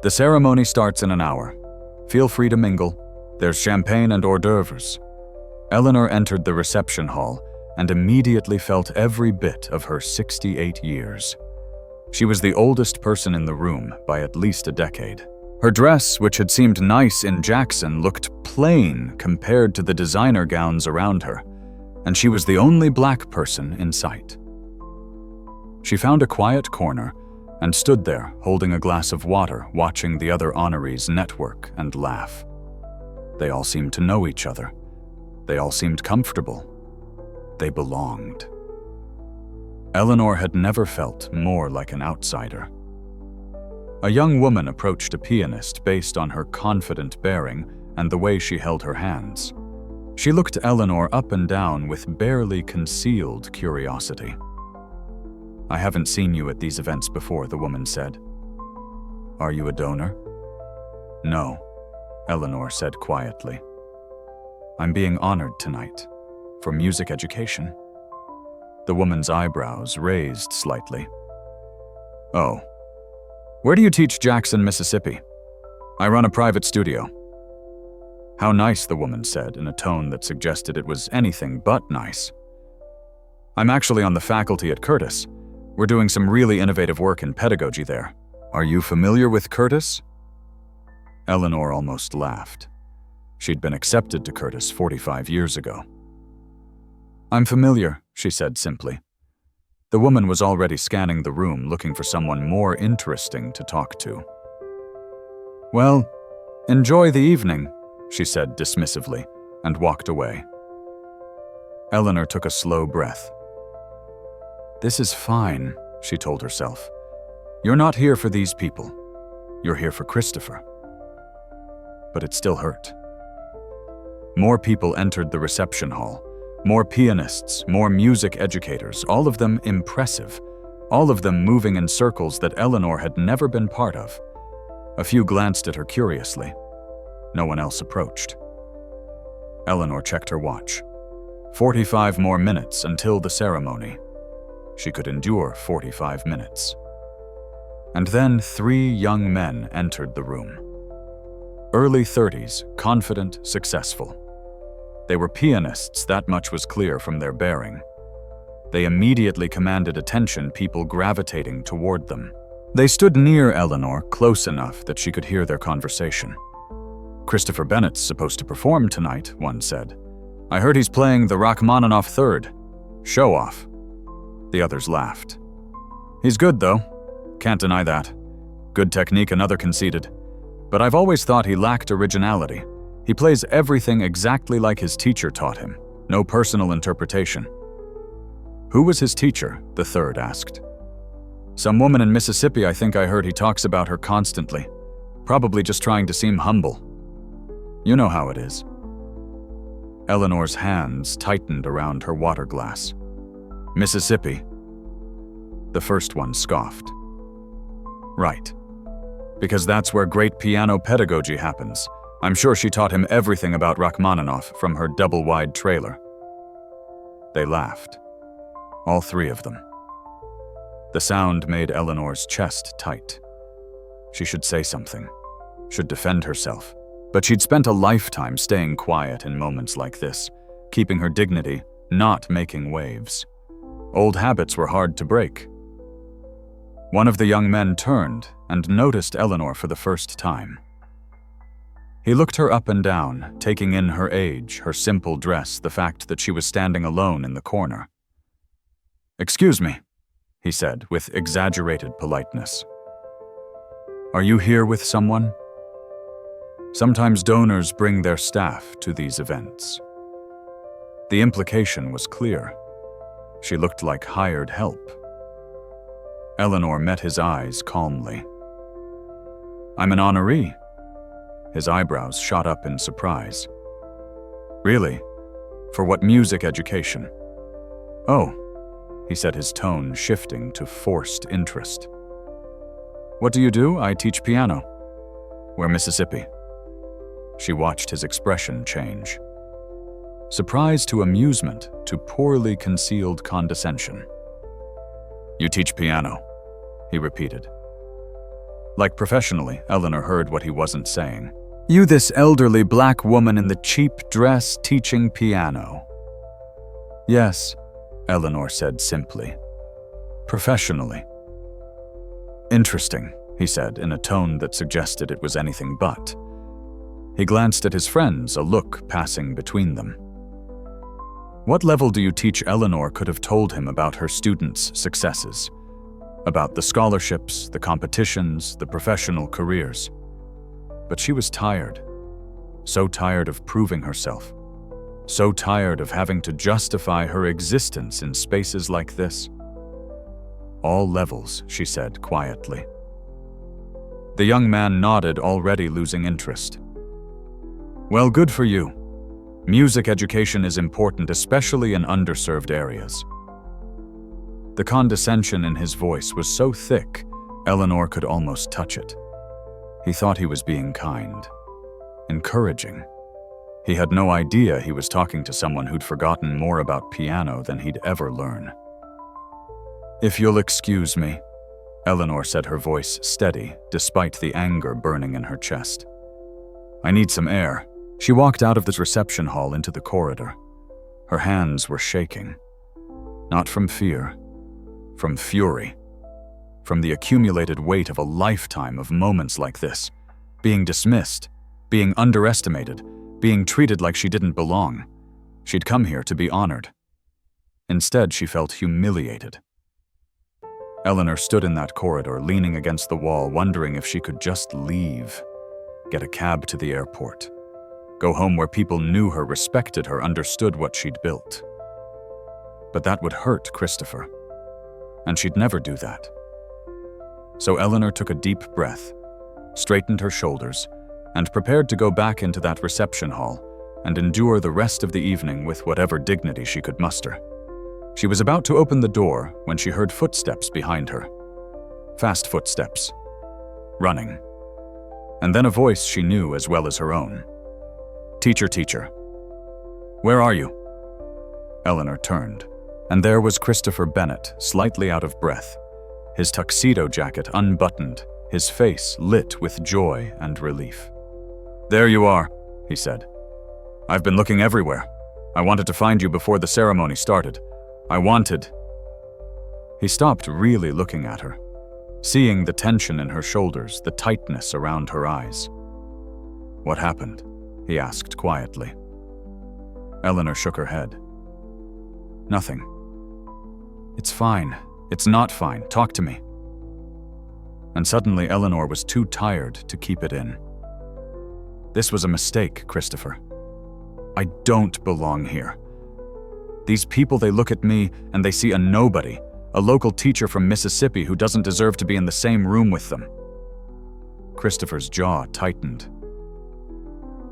The ceremony starts in an hour. Feel free to mingle. There's champagne and hors d'oeuvres. Eleanor entered the reception hall and immediately felt every bit of her 68 years. She was the oldest person in the room by at least a decade. Her dress, which had seemed nice in Jackson, looked plain compared to the designer gowns around her, and she was the only black person in sight. She found a quiet corner and stood there holding a glass of water, watching the other honorees network and laugh. They all seemed to know each other. They all seemed comfortable. They belonged. Eleanor had never felt more like an outsider. A young woman approached a pianist based on her confident bearing and the way she held her hands. She looked Eleanor up and down with barely concealed curiosity. I haven't seen you at these events before, the woman said. Are you a donor? No, Eleanor said quietly. I'm being honored tonight. For music education. The woman's eyebrows raised slightly. Oh. Where do you teach Jackson, Mississippi? I run a private studio. How nice, the woman said in a tone that suggested it was anything but nice. I'm actually on the faculty at Curtis. We're doing some really innovative work in pedagogy there. Are you familiar with Curtis? Eleanor almost laughed. She'd been accepted to Curtis 45 years ago. I'm familiar, she said simply. The woman was already scanning the room, looking for someone more interesting to talk to. "Well, enjoy the evening," she said dismissively, and walked away. Eleanor took a slow breath. "This is fine," she told herself. "You're not here for these people. You're here for Christopher." But it still hurt. More people entered the reception hall. More pianists, more music educators, all of them impressive. All of them moving in circles that Eleanor had never been part of. A few glanced at her curiously. No one else approached. Eleanor checked her watch. 45 more minutes until the ceremony. She could endure 45 minutes. And then 3 young men entered the room. Early 30s, confident, successful. They were pianists, that much was clear from their bearing. They immediately commanded attention, people gravitating toward them. They stood near Eleanor, close enough that she could hear their conversation. "Christopher Bennett's supposed to perform tonight," one said. "I heard he's playing the Rachmaninoff Third. Show off." The others laughed. "He's good, though. Can't deny that. Good technique," another conceded. "But I've always thought he lacked originality. He plays everything exactly like his teacher taught him. No personal interpretation." "Who was his teacher?" the third asked. "Some woman in Mississippi, I think I heard he talks about her constantly. Probably just trying to seem humble. You know how it is." Eleanor's hands tightened around her water glass. "Mississippi?" The first one scoffed. "Right. Because that's where great piano pedagogy happens. I'm sure she taught him everything about Rachmaninoff from her double-wide trailer." They laughed. All 3 of them. The sound made Eleanor's chest tight. She should say something, should defend herself. But she'd spent a lifetime staying quiet in moments like this, keeping her dignity, not making waves. Old habits were hard to break. One of the young men turned and noticed Eleanor for the first time. He looked her up and down, taking in her age, her simple dress, the fact that she was standing alone in the corner. "Excuse me," he said with exaggerated politeness. "Are you here with someone?" Sometimes donors bring their staff to these events. The implication was clear. She looked like hired help. Eleanor met his eyes calmly. "I'm an honoree." His eyebrows shot up in surprise. "Really? For what music education?" "Oh," he said, his tone shifting to forced interest. "What do you do?" "I teach piano." "Where, Mississippi?" She watched his expression change. Surprise to amusement to poorly concealed condescension. "You teach piano," he repeated. Like professionally, Eleanor heard what he wasn't saying. "You, this elderly black woman in the cheap dress, teaching piano." "Yes," Eleanor said simply. "Professionally." "Interesting," he said in a tone that suggested it was anything but. He glanced at his friends, a look passing between them. What level do you teach? Eleanor could have told him about her students' successes, about the scholarships, the competitions, the professional careers. But she was tired. So tired of proving herself. So tired of having to justify her existence in spaces like this. "All levels," she said quietly. The young man nodded, already losing interest. "Well, good for you. Music education is important, especially in underserved areas." The condescension in his voice was so thick, Eleanor could almost touch it. He thought he was being kind, encouraging. He had no idea he was talking to someone who'd forgotten more about piano than he'd ever learn. "If you'll excuse me," Eleanor said, her voice steady, despite the anger burning in her chest. "I need some air." She walked out of the reception hall into the corridor. Her hands were shaking. Not from fear, from fury. From the accumulated weight of a lifetime of moments like this. Being dismissed, being underestimated, being treated like she didn't belong. She'd come here to be honored. Instead, she felt humiliated. Eleanor stood in that corridor, leaning against the wall, wondering if she could just leave. get a cab to the airport, go home where people knew her, respected her, understood what she'd built. But that would hurt Christopher, and she'd never do that. So Eleanor took a deep breath, straightened her shoulders, and prepared to go back into that reception hall and endure the rest of the evening with whatever dignity she could muster. She was about to open the door when she heard footsteps behind her. Fast footsteps. Running. And then a voice she knew as well as her own. "Teacher, teacher. Where are you?" Eleanor turned, and there was Christopher Bennett, slightly out of breath, his tuxedo jacket unbuttoned, his face lit with joy and relief. "There you are," he said. "I've been looking everywhere. I wanted to find you before the ceremony started. He stopped, really looking at her, seeing the tension in her shoulders, the tightness around her eyes. "What happened?" he asked quietly. Eleanor shook her head. "Nothing." "It's fine. It's not fine. Talk to me." And suddenly Eleanor was too tired to keep it in. "This was a mistake, Christopher. I don't belong here. These people, they look at me and they see a nobody, a local teacher from Mississippi who doesn't deserve to be in the same room with them." Christopher's jaw tightened.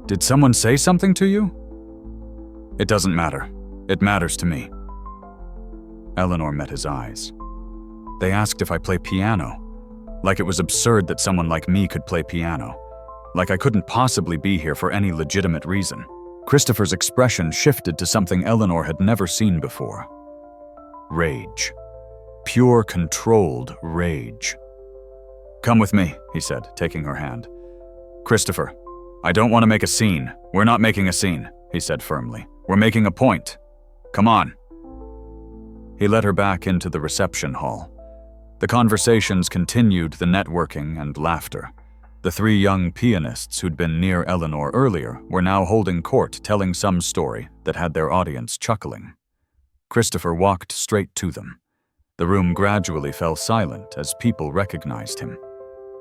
"Did someone say something to you?" "It doesn't matter. It matters to me." Eleanor met his eyes. "They asked if I play piano. Like it was absurd that someone like me could play piano. Like I couldn't possibly be here for any legitimate reason." Christopher's expression shifted to something Eleanor had never seen before. Rage. Pure, controlled rage. "Come with me," he said, taking her hand. "Christopher, I don't want to make a scene. We're not making a scene," he said firmly. "We're making a point. Come on." He led her back into the reception hall. The conversations continued, the networking and laughter. The three young pianists who'd been near Eleanor earlier were now holding court, telling some story that had their audience chuckling. Christopher walked straight to them. The room gradually fell silent as people recognized him.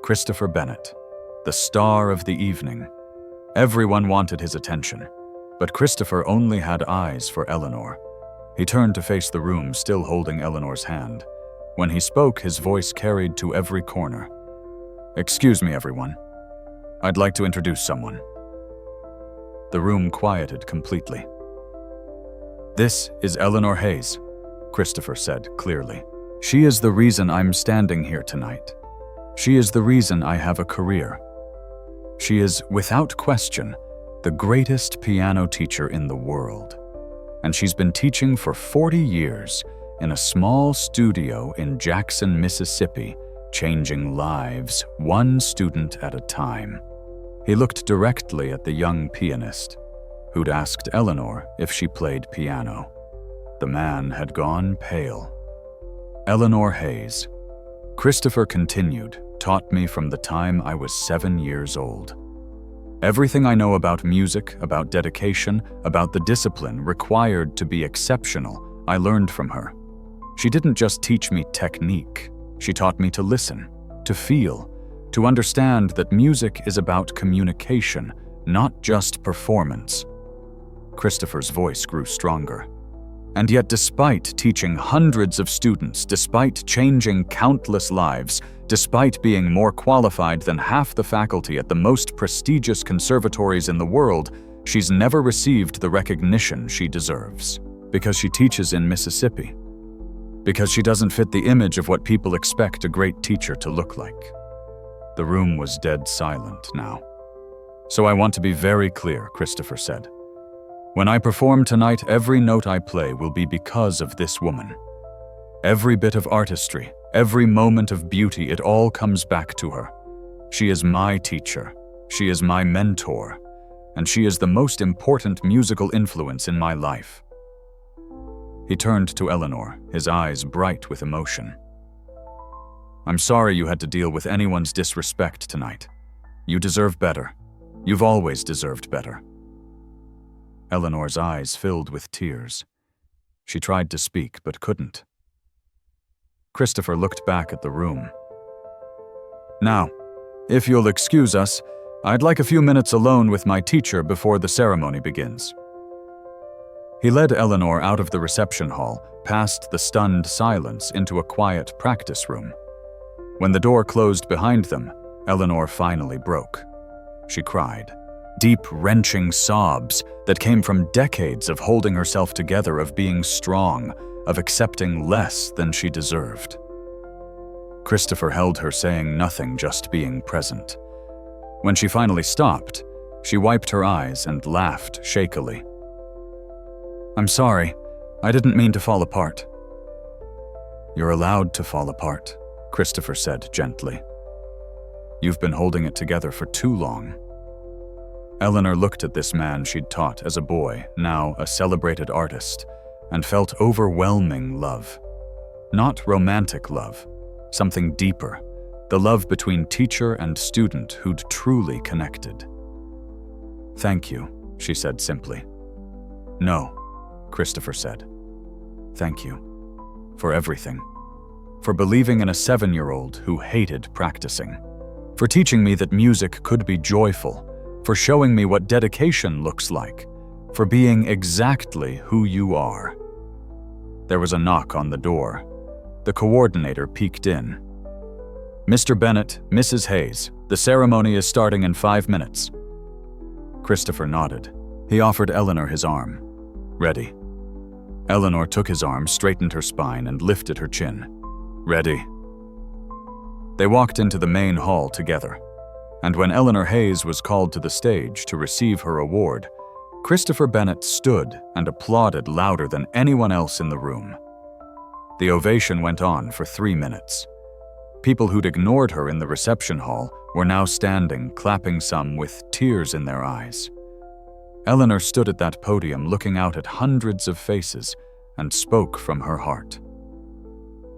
Christopher Bennett, the star of the evening. Everyone wanted his attention, but Christopher only had eyes for Eleanor. He turned to face the room, still holding Eleanor's hand. When he spoke, his voice carried to every corner. "Excuse me, everyone. I'd like to introduce someone." The room quieted completely. "This is Eleanor Hayes," Christopher said clearly. "She is the reason I'm standing here tonight. She is the reason I have a career. She is, without question, the greatest piano teacher in the world. And she's been teaching for 40 years in a small studio in Jackson, Mississippi, changing lives, one student at a time." He looked directly at the young pianist, who'd asked Eleanor if she played piano. The man had gone pale. "Eleanor Hayes," Christopher continued, "taught me from the time I was 7 years old. Everything I know about music, about dedication, about the discipline required to be exceptional, I learned from her. She didn't just teach me technique. She taught me to listen, to feel, to understand that music is about communication, not just performance." Christopher's voice grew stronger. "And yet, despite teaching hundreds of students, despite changing countless lives, despite being more qualified than half the faculty at the most prestigious conservatories in the world, she's never received the recognition she deserves. Because she teaches in Mississippi. Because she doesn't fit the image of what people expect a great teacher to look like." The room was dead silent now. "So I want to be very clear," Christopher said. "When I perform tonight, every note I play will be because of this woman. Every bit of artistry, every moment of beauty, it all comes back to her. She is my teacher, she is my mentor, and she is the most important musical influence in my life." He turned to Eleanor, his eyes bright with emotion. "I'm sorry you had to deal with anyone's disrespect tonight. You deserve better. You've always deserved better." Eleanor's eyes filled with tears. She tried to speak, but couldn't. Christopher looked back at the room. "Now, if you'll excuse us, I'd like a few minutes alone with my teacher before the ceremony begins." He led Eleanor out of the reception hall, past the stunned silence into a quiet practice room. When the door closed behind them, Eleanor finally broke. She cried. Deep, wrenching sobs that came from decades of holding herself together, of being strong, of accepting less than she deserved. Christopher held her, saying nothing, just being present. When she finally stopped, she wiped her eyes and laughed shakily. "I'm sorry. I didn't mean to fall apart." "You're allowed to fall apart," Christopher said gently. "You've been holding it together for too long." Eleanor looked at this man she'd taught as a boy, now a celebrated artist, and felt overwhelming love. Not romantic love, something deeper, the love between teacher and student who'd truly connected. "Thank you," she said simply. "No," Christopher said. "Thank you. For everything. For believing in a 7-year-old who hated practicing. For teaching me that music could be joyful. For showing me what dedication looks like. For being exactly who you are." There was a knock on the door. The coordinator peeked in. "Mr. Bennett, Mrs. Hayes, the ceremony is starting in 5 minutes." Christopher nodded. He offered Eleanor his arm. "Ready." Eleanor took his arm, straightened her spine, and lifted her chin. "Ready." They walked into the main hall together, and when Eleanor Hayes was called to the stage to receive her award, Christopher Bennett stood and applauded louder than anyone else in the room. The ovation went on for 3 minutes. People who'd ignored her in the reception hall were now standing, clapping, some with tears in their eyes. Eleanor stood at that podium looking out at hundreds of faces and spoke from her heart.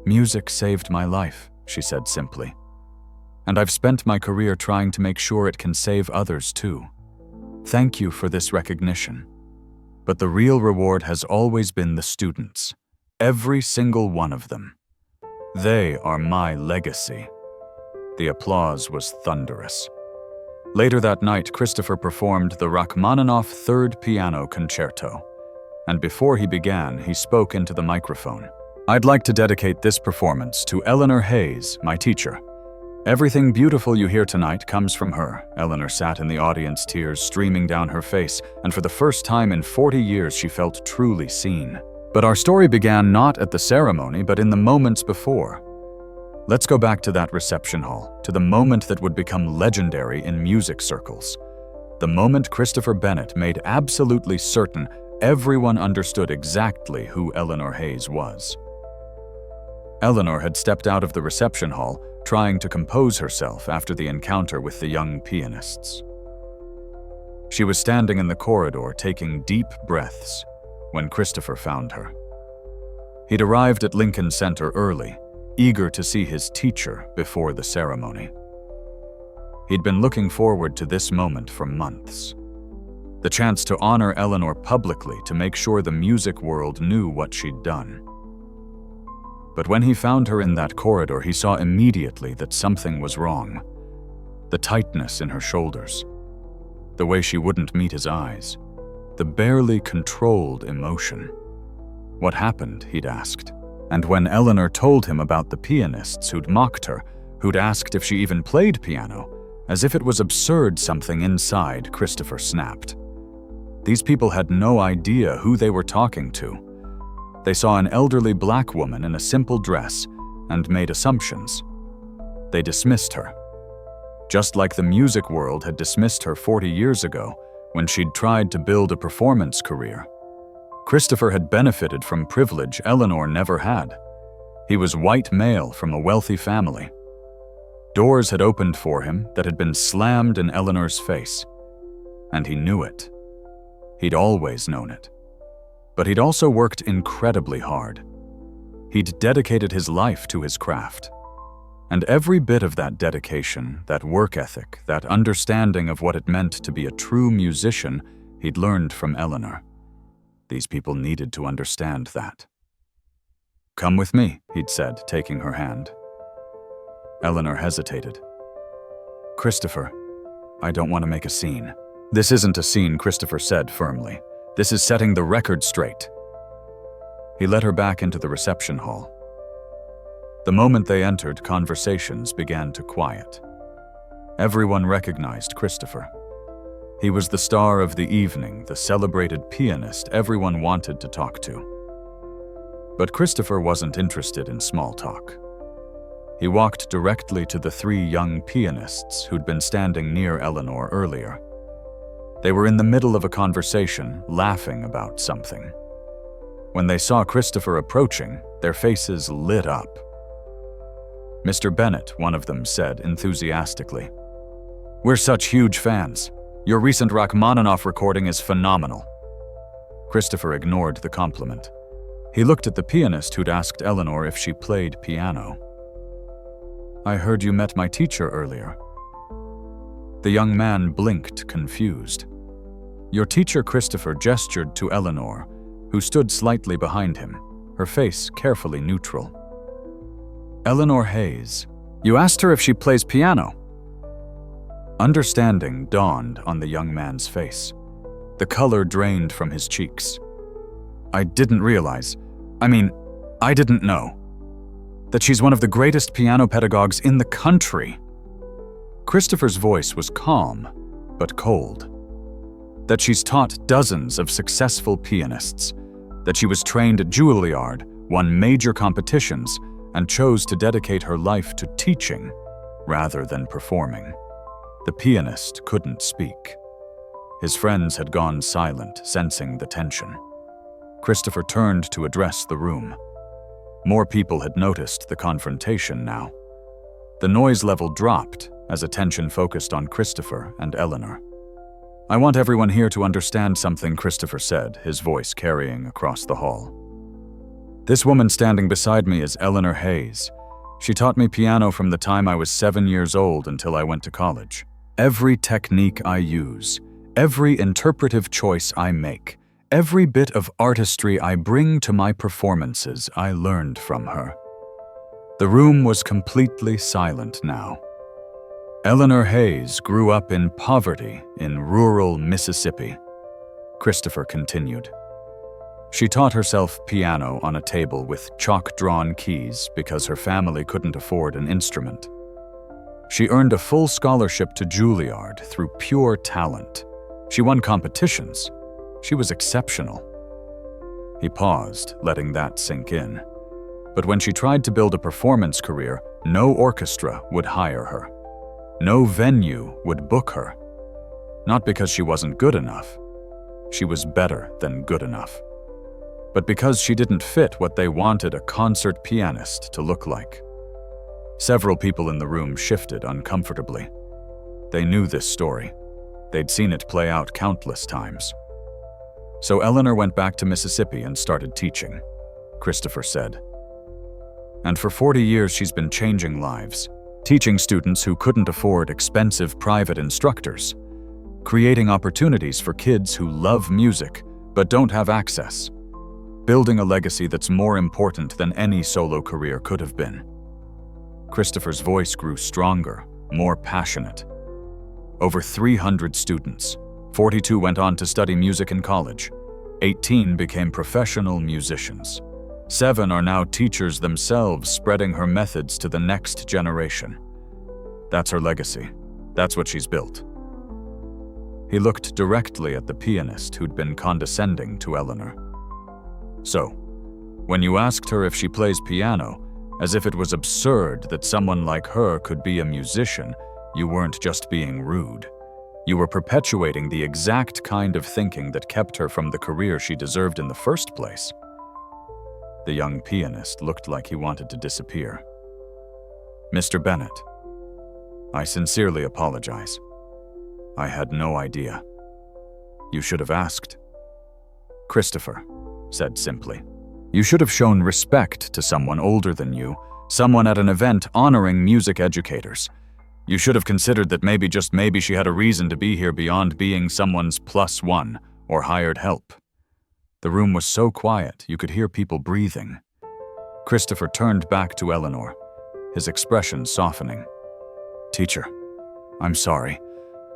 "Music saved my life," she said simply. "And I've spent my career trying to make sure it can save others too. Thank you for this recognition. But the real reward has always been the students. Every single one of them. They are my legacy." The applause was thunderous. Later that night, Christopher performed the Rachmaninoff Third Piano Concerto. And before he began, he spoke into the microphone. "I'd like to dedicate this performance to Eleanor Hayes, my teacher. Everything beautiful you hear tonight comes from her." Eleanor sat in the audience, tears streaming down her face, and for the first time in 40 years she felt truly seen. But our story began not at the ceremony, but in the moments before. Let's go back to that reception hall, to the moment that would become legendary in music circles. The moment Christopher Bennett made absolutely certain everyone understood exactly who Eleanor Hayes was. Eleanor had stepped out of the reception hall, trying to compose herself after the encounter with the young pianists. She was standing in the corridor, taking deep breaths, when Christopher found her. He'd arrived at Lincoln Center early, eager to see his teacher before the ceremony. He'd been looking forward to this moment for months. The chance to honor Eleanor publicly, to make sure the music world knew what she'd done. But when he found her in that corridor, he saw immediately that something was wrong. The tightness in her shoulders, the way she wouldn't meet his eyes, the barely controlled emotion. What happened, he'd asked. And when Eleanor told him about the pianists who'd mocked her, who'd asked if she even played piano, as if it was absurd, something inside Christopher snapped. These people had no idea who they were talking to. They saw an elderly black woman in a simple dress and made assumptions. They dismissed her. Just like the music world had dismissed her 40 years ago when she'd tried to build a performance career. Christopher had benefited from privilege Eleanor never had. He was white male from a wealthy family. Doors had opened for him that had been slammed in Eleanor's face. And he knew it. He'd always known it. But he'd also worked incredibly hard. He'd dedicated his life to his craft. And every bit of that dedication, that work ethic, that understanding of what it meant to be a true musician, he'd learned from Eleanor. These people needed to understand that. "Come with me," he'd said, taking her hand. Eleanor hesitated. "Christopher, I don't want to make a scene." "This isn't a scene," Christopher said firmly. "This is setting the record straight." He led her back into the reception hall. The moment they entered, conversations began to quiet. Everyone recognized Christopher. He was the star of the evening, the celebrated pianist everyone wanted to talk to. But Christopher wasn't interested in small talk. He walked directly to the three young pianists who'd been standing near Eleanor earlier. They were in the middle of a conversation, laughing about something. When they saw Christopher approaching, their faces lit up. "Mr. Bennett," one of them said enthusiastically. "We're such huge fans. Your recent Rachmaninoff recording is phenomenal." Christopher ignored the compliment. He looked at the pianist who'd asked Eleanor if she played piano. "I heard you met my teacher earlier." The young man blinked, confused. "Your teacher," Christopher gestured to Eleanor, who stood slightly behind him, her face carefully neutral. "Eleanor Hayes. You asked her if she plays piano." Understanding dawned on the young man's face. The color drained from his cheeks. "I didn't realize. I didn't know. That she's one of the greatest piano pedagogues in the country." Christopher's voice was calm, but cold. "That she's taught dozens of successful pianists. That she was trained at Juilliard, won major competitions, and chose to dedicate her life to teaching rather than performing." The pianist couldn't speak. His friends had gone silent, sensing the tension. Christopher turned to address the room. More people had noticed the confrontation now. The noise level dropped as attention focused on Christopher and Eleanor. "I want everyone here to understand something," Christopher said, his voice carrying across the hall. "This woman standing beside me is Eleanor Hayes. She taught me piano from the time I was 7 years old until I went to college. Every technique I use, every interpretive choice I make, every bit of artistry I bring to my performances, I learned from her." The room was completely silent now. Eleanor Hayes grew up in poverty in rural Mississippi. Christopher continued. She taught herself piano on a table with chalk-drawn keys because her family couldn't afford an instrument. She earned a full scholarship to Juilliard through pure talent. She won competitions. She was exceptional. He paused, letting that sink in. But when she tried to build a performance career, no orchestra would hire her. No venue would book her. Not because she wasn't good enough. She was better than good enough. But because she didn't fit what they wanted a concert pianist to look like. Several people in the room shifted uncomfortably. They knew this story. They'd seen it play out countless times. "So Eleanor went back to Mississippi and started teaching," Christopher said. "And for 40 years she's been changing lives, teaching students who couldn't afford expensive private instructors, creating opportunities for kids who love music but don't have access, building a legacy that's more important than any solo career could have been." Christopher's voice grew stronger, more passionate. Over 300 students. 42 went on to study music in college. 18 became professional musicians. 7 are now teachers themselves, spreading her methods to the next generation. That's her legacy. That's what she's built. He looked directly at the pianist who'd been condescending to Eleanor. "So, when you asked her if she plays piano, as if it was absurd that someone like her could be a musician, you weren't just being rude. You were perpetuating the exact kind of thinking that kept her from the career she deserved in the first place." The young pianist looked like he wanted to disappear. "Mr. Bennett, I sincerely apologize. I had no idea. You should have asked." Christopher said simply, "You should have shown respect to someone older than you, someone at an event honoring music educators. You should have considered that maybe, just maybe, she had a reason to be here beyond being someone's +1 or hired help." The room was so quiet you could hear people breathing. Christopher turned back to Eleanor, his expression softening. "Teacher, I'm sorry.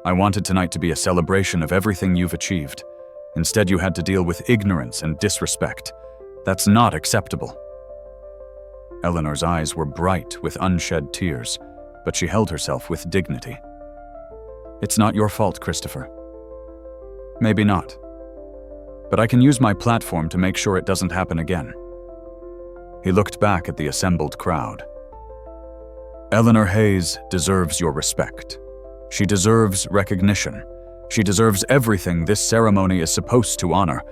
I wanted tonight to be a celebration of everything you've achieved. Instead, you had to deal with ignorance and disrespect. That's not acceptable." Eleanor's eyes were bright with unshed tears, but she held herself with dignity. "It's not your fault, Christopher." "Maybe not. But I can use my platform to make sure it doesn't happen again." He looked back at the assembled crowd. "Eleanor Hayes deserves your respect. She deserves recognition. She deserves everything this ceremony is supposed to honor.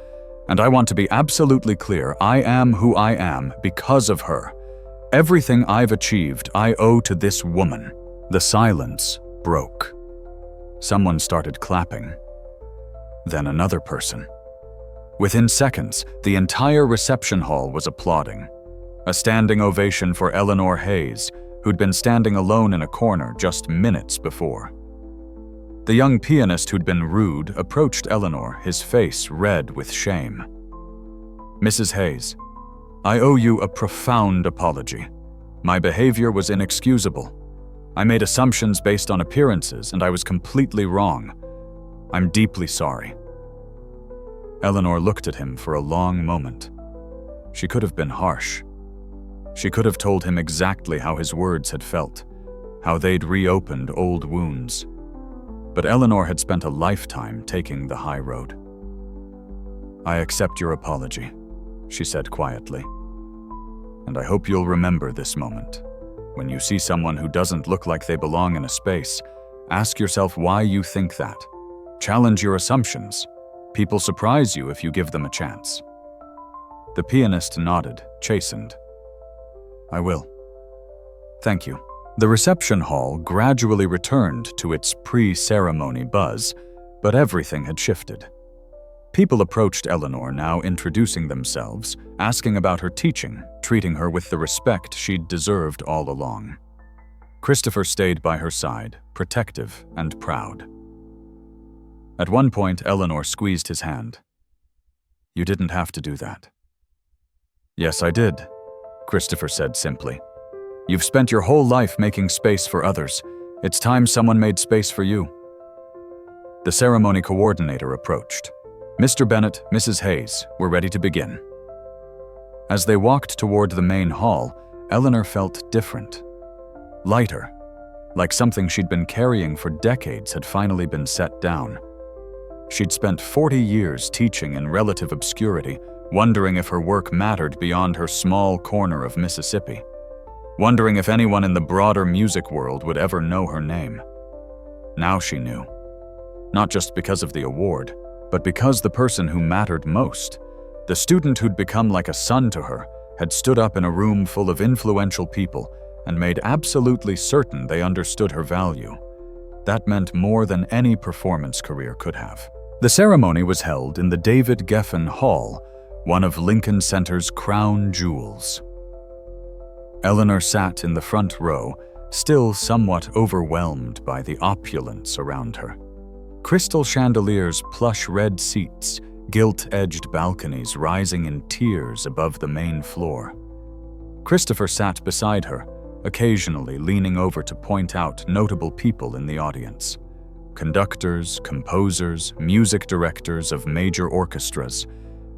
And I want to be absolutely clear, I am who I am because of her. Everything I've achieved, I owe to this woman." The silence broke. Someone started clapping. Then another person. Within seconds, the entire reception hall was applauding. A standing ovation for Eleanor Hayes, who'd been standing alone in a corner just minutes before. The young pianist who'd been rude approached Eleanor, his face red with shame. "Mrs. Hayes, I owe you a profound apology. My behavior was inexcusable. I made assumptions based on appearances, and I was completely wrong. I'm deeply sorry." Eleanor looked at him for a long moment. She could have been harsh. She could have told him exactly how his words had felt, how they'd reopened old wounds. But Eleanor had spent a lifetime taking the high road. "I accept your apology," she said quietly. "And I hope you'll remember this moment. When you see someone who doesn't look like they belong in a space, ask yourself why you think that. Challenge your assumptions. People surprise you if you give them a chance." The pianist nodded, chastened. "I will. Thank you." The reception hall gradually returned to its pre-ceremony buzz, but everything had shifted. People approached Eleanor, now introducing themselves, asking about her teaching, treating her with the respect she'd deserved all along. Christopher stayed by her side, protective and proud. At one point, Eleanor squeezed his hand. "You didn't have to do that." "Yes, I did," Christopher said simply. "You've spent your whole life making space for others. It's time someone made space for you." The ceremony coordinator approached. "Mr. Bennett, Mrs. Hayes, we're ready to begin." As they walked toward the main hall, Eleanor felt different. Lighter, like something she'd been carrying for decades had finally been set down. She'd spent 40 years teaching in relative obscurity, wondering if her work mattered beyond her small corner of Mississippi, wondering if anyone in the broader music world would ever know her name. Now she knew. Not just because of the award, but because the person who mattered most, the student who'd become like a son to her, had stood up in a room full of influential people and made absolutely certain they understood her value. That meant more than any performance career could have. The ceremony was held in the David Geffen Hall, one of Lincoln Center's crown jewels. Eleanor sat in the front row, still somewhat overwhelmed by the opulence around her. Crystal chandeliers, plush red seats, gilt-edged balconies rising in tiers above the main floor. Christopher sat beside her, occasionally leaning over to point out notable people in the audience. Conductors, composers, music directors of major orchestras,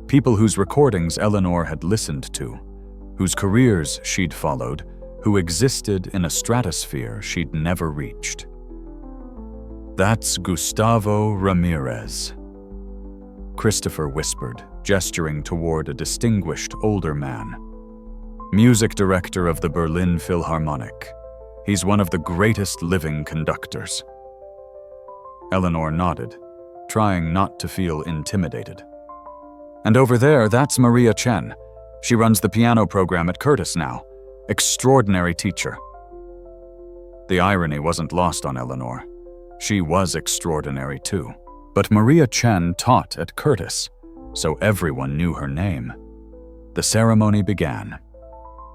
people whose recordings Eleanor had listened to, whose careers she'd followed, who existed in a stratosphere she'd never reached. "That's Gustavo Ramirez," Christopher whispered, gesturing toward a distinguished older man. "Music director of the Berlin Philharmonic. He's one of the greatest living conductors." Eleanor nodded, trying not to feel intimidated. "And over there, that's Maria Chen. She runs the piano program at Curtis now. Extraordinary teacher." The irony wasn't lost on Eleanor. She was extraordinary too. But Maria Chen taught at Curtis, so everyone knew her name. The ceremony began.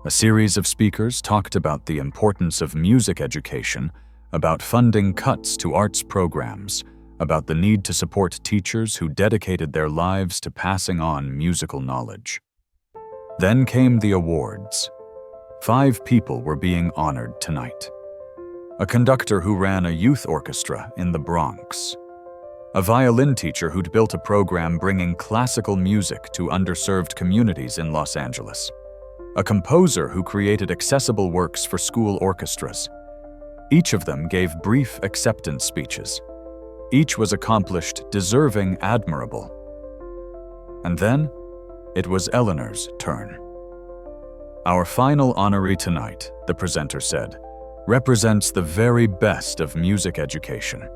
A series of speakers talked about the importance of music education, about funding cuts to arts programs, about the need to support teachers who dedicated their lives to passing on musical knowledge. Then came the awards. 5 people were being honored tonight. a conductor who ran a youth orchestra in the Bronx, a violin teacher who'd built a program bringing classical music to underserved communities in Los Angeles, a composer who created accessible works for school orchestras. Each of them gave brief acceptance speeches. Each was accomplished, deserving, admirable. And then, it was Eleanor's turn. "Our final honoree tonight," the presenter said, "represents the very best of music education.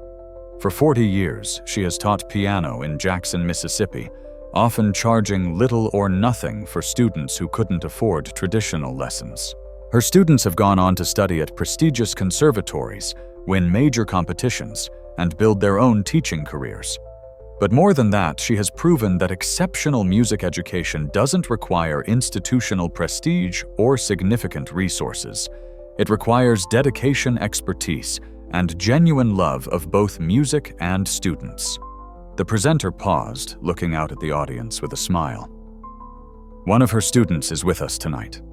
For 40 years, she has taught piano in Jackson, Mississippi, often charging little or nothing for students who couldn't afford traditional lessons. Her students have gone on to study at prestigious conservatories, win major competitions, and build their own teaching careers. But more than that, she has proven that exceptional music education doesn't require institutional prestige or significant resources. It requires dedication, expertise, and genuine love of both music and students." The presenter paused, looking out at the audience with a smile. "One of her students is with us tonight.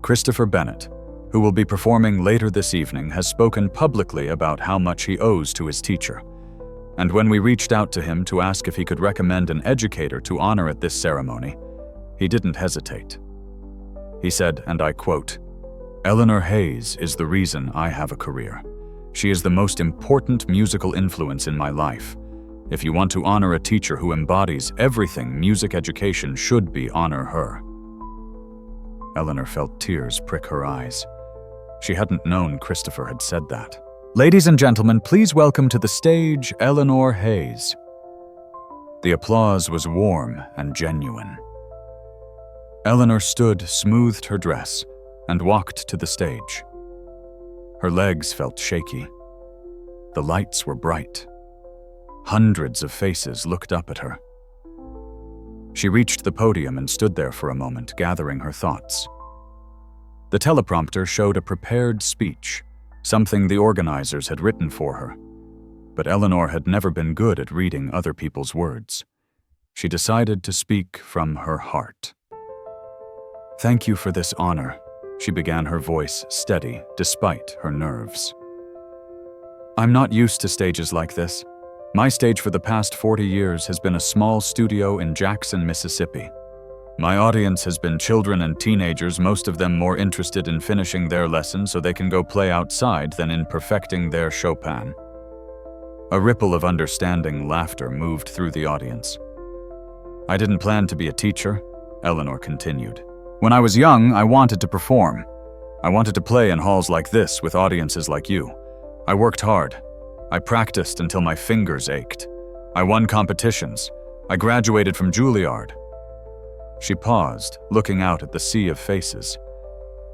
Christopher Bennett, who will be performing later this evening, has spoken publicly about how much he owes to his teacher. And when we reached out to him to ask if he could recommend an educator to honor at this ceremony, he didn't hesitate. He said, and I quote, 'Eleanor Hayes is the reason I have a career. She is the most important musical influence in my life. If you want to honor a teacher who embodies everything music education should be, honor her.'" Eleanor felt tears prick her eyes. She hadn't known Christopher had said that. "Ladies and gentlemen, please welcome to the stage Eleanor Hayes." The applause was warm and genuine. Eleanor stood, smoothed her dress, and walked to the stage. Her legs felt shaky. The lights were bright. Hundreds of faces looked up at her. She reached the podium and stood there for a moment, gathering her thoughts. The teleprompter showed a prepared speech, something the organizers had written for her. But Eleanor had never been good at reading other people's words. She decided to speak from her heart. "Thank you for this honor," she began, her voice steady despite her nerves. "I'm not used to stages like this. My stage for the past 40 years has been a small studio in Jackson, Mississippi. My audience has been children and teenagers, most of them more interested in finishing their lesson so they can go play outside than in perfecting their Chopin." A ripple of understanding laughter moved through the audience. "I didn't plan to be a teacher," Eleanor continued. "When I was young, I wanted to perform. I wanted to play in halls like this with audiences like you. I worked hard. I practiced until my fingers ached. I won competitions. I graduated from Juilliard." She paused, looking out at the sea of faces.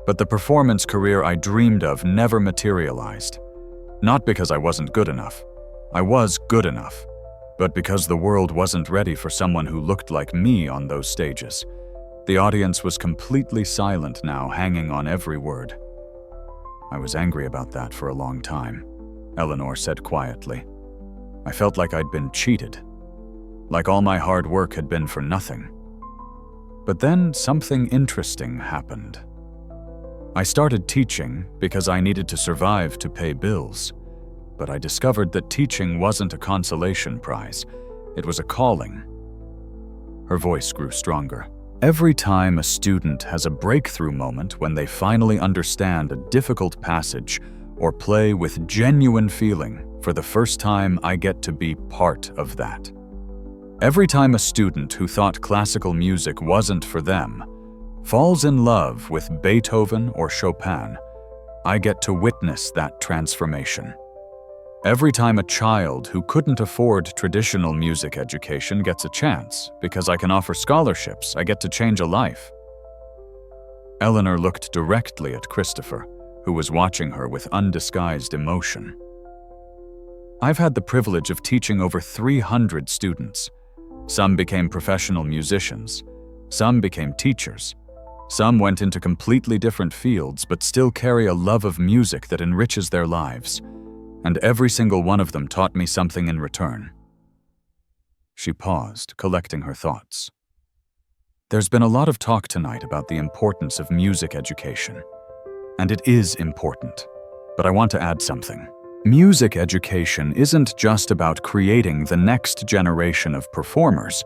"But the performance career I dreamed of never materialized. Not because I wasn't good enough. I was good enough. But because the world wasn't ready for someone who looked like me on those stages." The audience was completely silent now, hanging on every word. "I was angry about that for a long time," Eleanor said quietly. "I felt like I'd been cheated. Like all my hard work had been for nothing. But then something interesting happened. I started teaching because I needed to survive to pay bills. But I discovered that teaching wasn't a consolation prize. It was a calling." Her voice grew stronger. "Every time a student has a breakthrough moment when they finally understand a difficult passage or play with genuine feeling, for the first time I get to be part of that. Every time a student who thought classical music wasn't for them falls in love with Beethoven or Chopin, I get to witness that transformation. Every time a child who couldn't afford traditional music education gets a chance, because I can offer scholarships, I get to change a life." Eleanor looked directly at Christopher, who was watching her with undisguised emotion. "I've had the privilege of teaching over 300 students. Some became professional musicians. Some became teachers. Some went into completely different fields but still carry a love of music that enriches their lives. And every single one of them taught me something in return." She paused, collecting her thoughts. "There's been a lot of talk tonight about the importance of music education. And it is important. But I want to add something. Music education isn't just about creating the next generation of performers.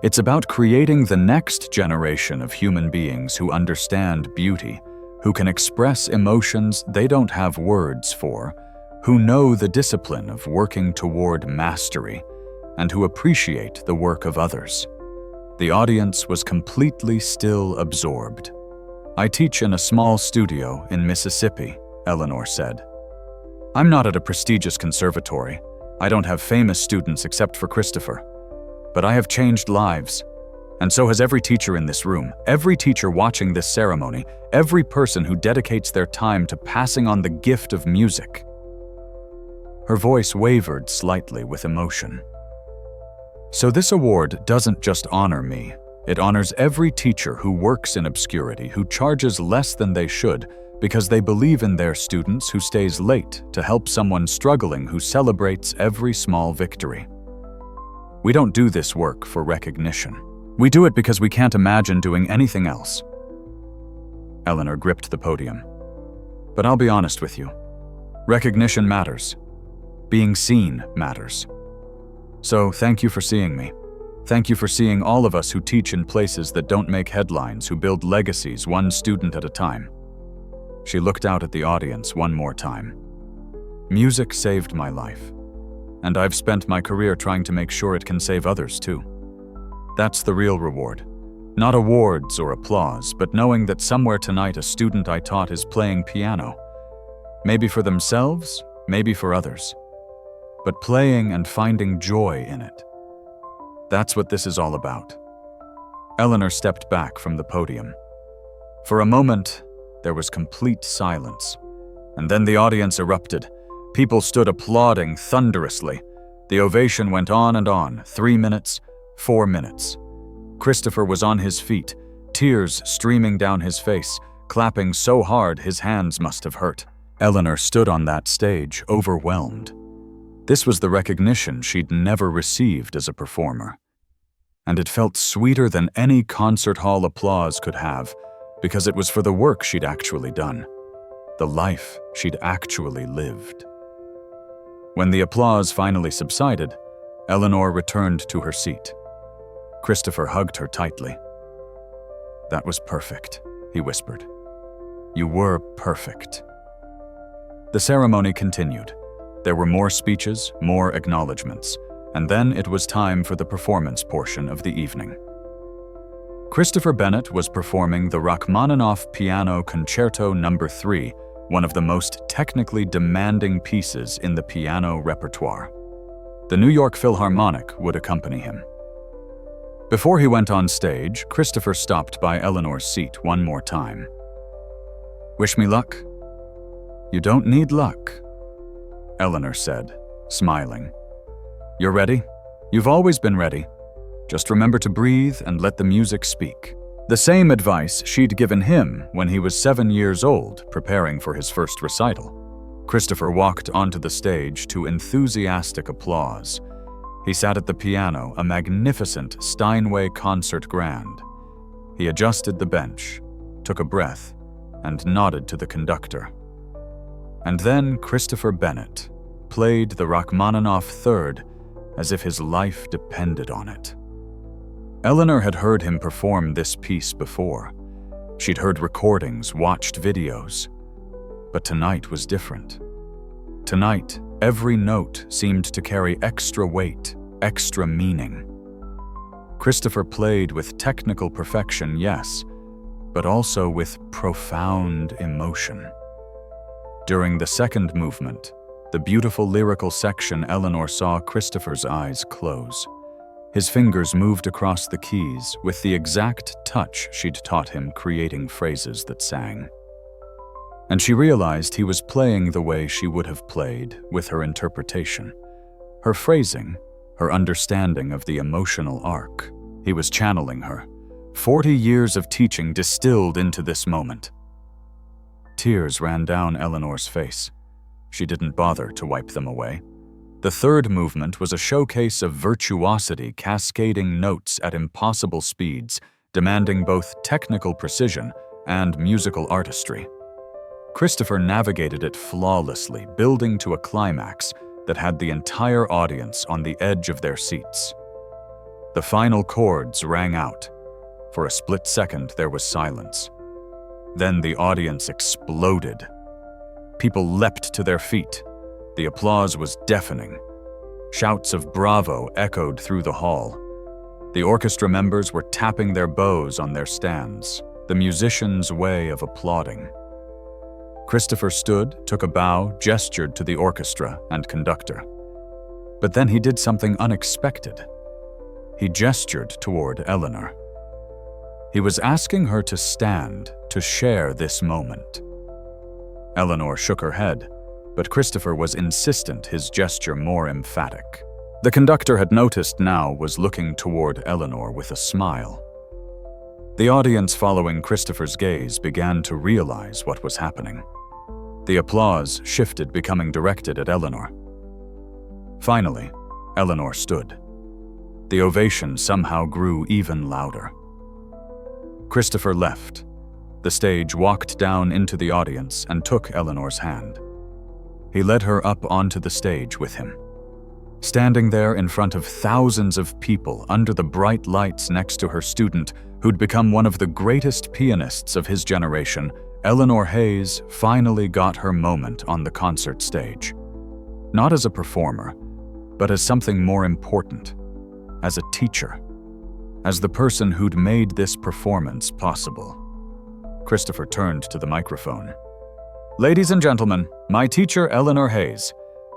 It's about creating the next generation of human beings who understand beauty, who can express emotions they don't have words for, who know the discipline of working toward mastery, and who appreciate the work of others. The audience was completely still absorbed. "I teach in a small studio in Mississippi," Eleanor said. "I'm not at a prestigious conservatory. I don't have famous students except for Christopher. But I have changed lives. And so has every teacher in this room, every teacher watching this ceremony, every person who dedicates their time to passing on the gift of music." Her voice wavered slightly with emotion. "So this award doesn't just honor me. It honors every teacher who works in obscurity, who charges less than they should, because they believe in their students, who stays late to help someone struggling, who celebrates every small victory. We don't do this work for recognition. We do it because we can't imagine doing anything else." Eleanor gripped the podium. "But I'll be honest with you. Recognition matters. Being seen matters. So thank you for seeing me. Thank you for seeing all of us who teach in places that don't make headlines, who build legacies one student at a time." She looked out at the audience one more time. "Music saved my life. And I've spent my career trying to make sure it can save others too. That's the real reward. Not awards or applause, but knowing that somewhere tonight a student I taught is playing piano. Maybe for themselves, maybe for others. But playing and finding joy in it. That's what this is all about." Eleanor stepped back from the podium. For a moment, there was complete silence, and then the audience erupted. People stood applauding thunderously. The ovation went on and on, 3 minutes, 4 minutes. Christopher was on his feet, tears streaming down his face, clapping so hard his hands must have hurt. Eleanor stood on that stage, overwhelmed. This was the recognition she'd never received as a performer. And it felt sweeter than any concert hall applause could have, because it was for the work she'd actually done, the life she'd actually lived. When the applause finally subsided, Eleanor returned to her seat. Christopher hugged her tightly. "That was perfect," he whispered. "You were perfect." The ceremony continued. There were more speeches, more acknowledgments, and then it was time for the performance portion of the evening. Christopher Bennett was performing the Rachmaninoff Piano Concerto No. 3, one of the most technically demanding pieces in the piano repertoire. The New York Philharmonic would accompany him. Before he went on stage, Christopher stopped by Eleanor's seat one more time. "Wish me luck?" "You don't need luck," Eleanor said, smiling. "You're ready? You've always been ready. Just remember to breathe and let the music speak." The same advice she'd given him when he was 7 years old, preparing for his first recital. Christopher walked onto the stage to enthusiastic applause. He sat at the piano, a magnificent Steinway concert grand. He adjusted the bench, took a breath, and nodded to the conductor. And then Christopher Bennett played the Rachmaninoff Third as if his life depended on it. Eleanor had heard him perform this piece before. She'd heard recordings, watched videos. But tonight was different. Tonight, every note seemed to carry extra weight, extra meaning. Christopher played with technical perfection, yes, but also with profound emotion. During the second movement, the beautiful lyrical section, Eleanor saw Christopher's eyes close. His fingers moved across the keys with the exact touch she'd taught him, creating phrases that sang. And she realized he was playing the way she would have played, with her interpretation, her phrasing, her understanding of the emotional arc. He was channeling her, 40 years of teaching distilled into this moment. Tears ran down Eleanor's face. She didn't bother to wipe them away. The third movement was a showcase of virtuosity, cascading notes at impossible speeds, demanding both technical precision and musical artistry. Christopher navigated it flawlessly, building to a climax that had the entire audience on the edge of their seats. The final chords rang out. For a split second, there was silence. Then the audience exploded. People leapt to their feet. The applause was deafening. Shouts of "Bravo" echoed through the hall. The orchestra members were tapping their bows on their stands, the musicians' way of applauding. Christopher stood, took a bow, gestured to the orchestra and conductor. But then he did something unexpected. He gestured toward Eleanor. He was asking her to stand, to share this moment. Eleanor shook her head, but Christopher was insistent, his gesture more emphatic. The conductor had noticed now was looking toward Eleanor with a smile. The audience following Christopher's gaze began to realize what was happening. The applause shifted, becoming directed at Eleanor. Finally, Eleanor stood. The ovation somehow grew even louder. Christopher left. The stage walked down into the audience and took Eleanor's hand. He led her up onto the stage with him. Standing there in front of thousands of people under the bright lights next to her student, who'd become one of the greatest pianists of his generation, Eleanor Hayes finally got her moment on the concert stage. Not as a performer, but as something more important, as a teacher, as the person who'd made this performance possible. Christopher turned to the microphone. "Ladies and gentlemen, my teacher Eleanor Hayes.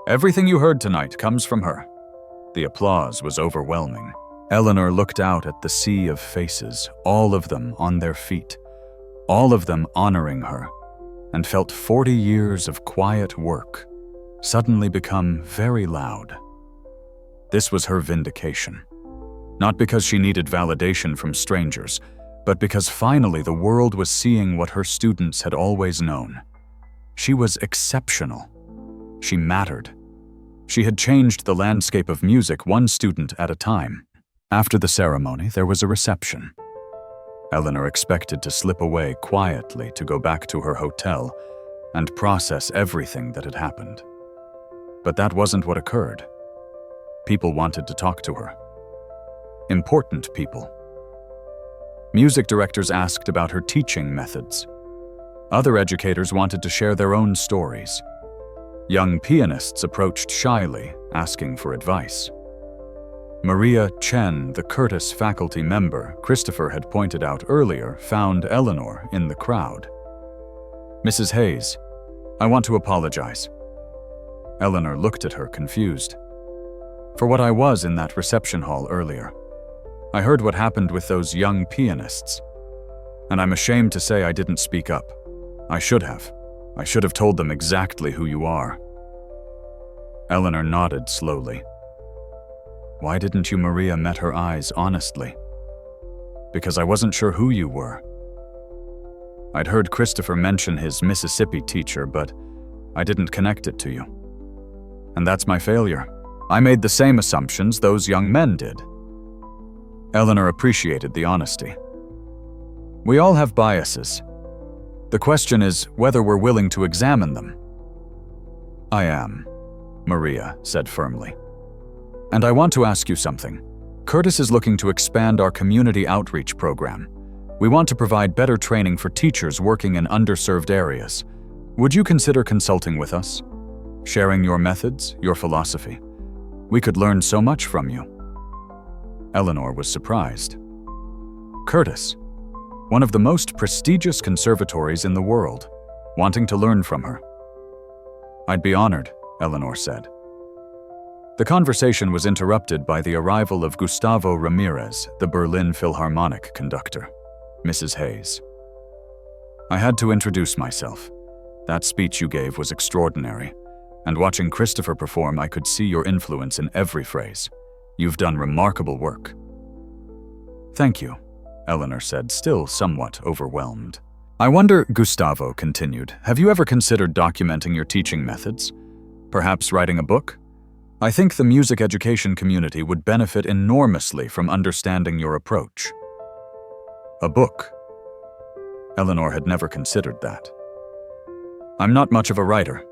Everything you heard tonight comes from her." The applause was overwhelming. Eleanor looked out at the sea of faces, all of them on their feet, all of them honoring her, and felt 40 years of quiet work suddenly become very loud. This was her vindication. Not because she needed validation from strangers, but because finally the world was seeing what her students had always known. She was exceptional. She mattered. She had changed the landscape of music one student at a time. After the ceremony, there was a reception. Eleanor expected to slip away quietly to go back to her hotel and process everything that had happened. But that wasn't what occurred. People wanted to talk to her. Important people. Music directors asked about her teaching methods. Other educators wanted to share their own stories. Young pianists approached shyly, asking for advice. Maria Chen, the Curtis faculty member Christopher had pointed out earlier, found Eleanor in the crowd. "Mrs. Hayes, I want to apologize." Eleanor looked at her, confused. "For what I was in that reception hall earlier. I heard what happened with those young pianists, and I'm ashamed to say I didn't speak up. I should have. I should have told them exactly who you are." Eleanor nodded slowly. "Why didn't you?" Maria met her eyes honestly. "Because I wasn't sure who you were. I'd heard Christopher mention his Mississippi teacher, but I didn't connect it to you. And that's my failure. I made the same assumptions those young men did." Eleanor appreciated the honesty. "We all have biases. The question is whether we're willing to examine them." "I am," Maria said firmly. "And I want to ask you something. Curtis is looking to expand our community outreach program. We want to provide better training for teachers working in underserved areas. Would you consider consulting with us? Sharing your methods, your philosophy? We could learn so much from you." Eleanor was surprised. Curtis, one of the most prestigious conservatories in the world, wanting to learn from her. "I'd be honored," Eleanor said. The conversation was interrupted by the arrival of Gustavo Ramirez, the Berlin Philharmonic conductor. "Mrs. Hayes, I had to introduce myself. That speech you gave was extraordinary, and watching Christopher perform, I could see your influence in every phrase. You've done remarkable work." "Thank you," Eleanor said, still somewhat overwhelmed. "I wonder," Gustavo continued, "have you ever considered documenting your teaching methods? Perhaps writing a book? I think the music education community would benefit enormously from understanding your approach." A book? Eleanor had never considered that. I'm not much of a writer.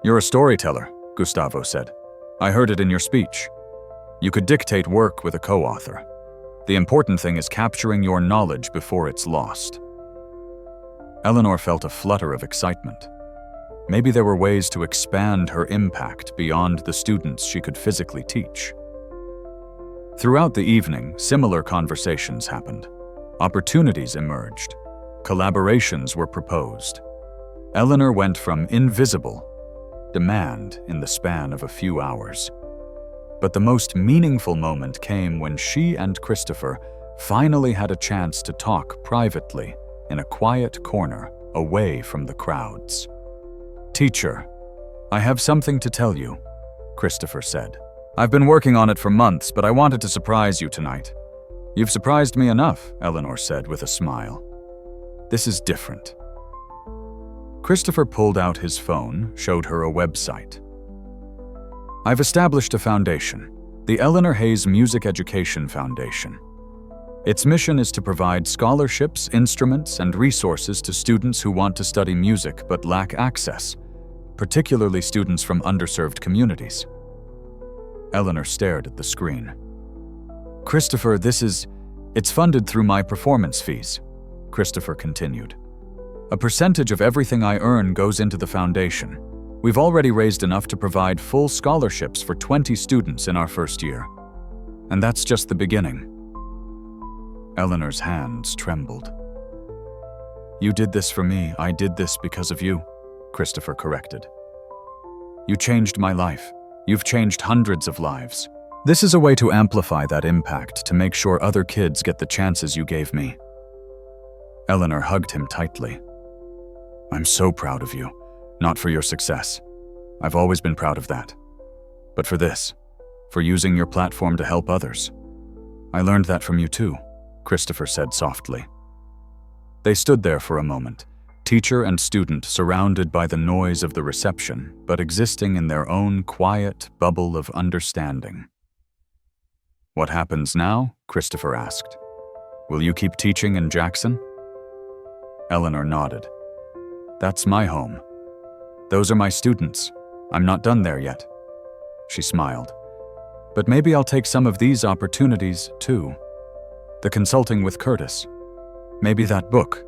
You're a storyteller, Gustavo said. I heard it in your speech. You could dictate work with a co-author. The important thing is capturing your knowledge before it's lost. Eleanor felt a flutter of excitement. Maybe there were ways to expand her impact beyond the students she could physically teach. Throughout the evening, similar conversations happened. Opportunities emerged. Collaborations were proposed. Eleanor went from invisible demand in the span of a few hours. But the most meaningful moment came when she and Christopher finally had a chance to talk privately in a quiet corner away from the crowds. "Teacher, I have something to tell you," Christopher said. "I've been working on it for months, but I wanted to surprise you tonight." "You've surprised me enough," Eleanor said with a smile. "This is different." Christopher pulled out his phone, showed her a website. "I've established a foundation, the Eleanor Hayes Music Education Foundation. Its mission is to provide scholarships, instruments, and resources to students who want to study music but lack access, particularly students from underserved communities." Eleanor stared at the screen. "Christopher, it's funded through my performance fees," Christopher continued. "A percentage of everything I earn goes into the foundation. We've already raised enough to provide full scholarships for 20 students in our first year. And that's just the beginning." Eleanor's hands trembled. "You did this for me, I did this because of you," Christopher corrected. "You changed my life. You've changed hundreds of lives. This is a way to amplify that impact, to make sure other kids get the chances you gave me." Eleanor hugged him tightly. "I'm so proud of you, not for your success. I've always been proud of that. But for this, for using your platform to help others. I learned that from you too," Christopher said softly. They stood there for a moment, teacher and student surrounded by the noise of the reception, but existing in their own quiet bubble of understanding. "What happens now?" Christopher asked. "Will you keep teaching in Jackson?" Eleanor nodded. "That's my home. Those are my students. I'm not done there yet." She smiled. "But maybe I'll take some of these opportunities too. The consulting with Curtis. Maybe that book.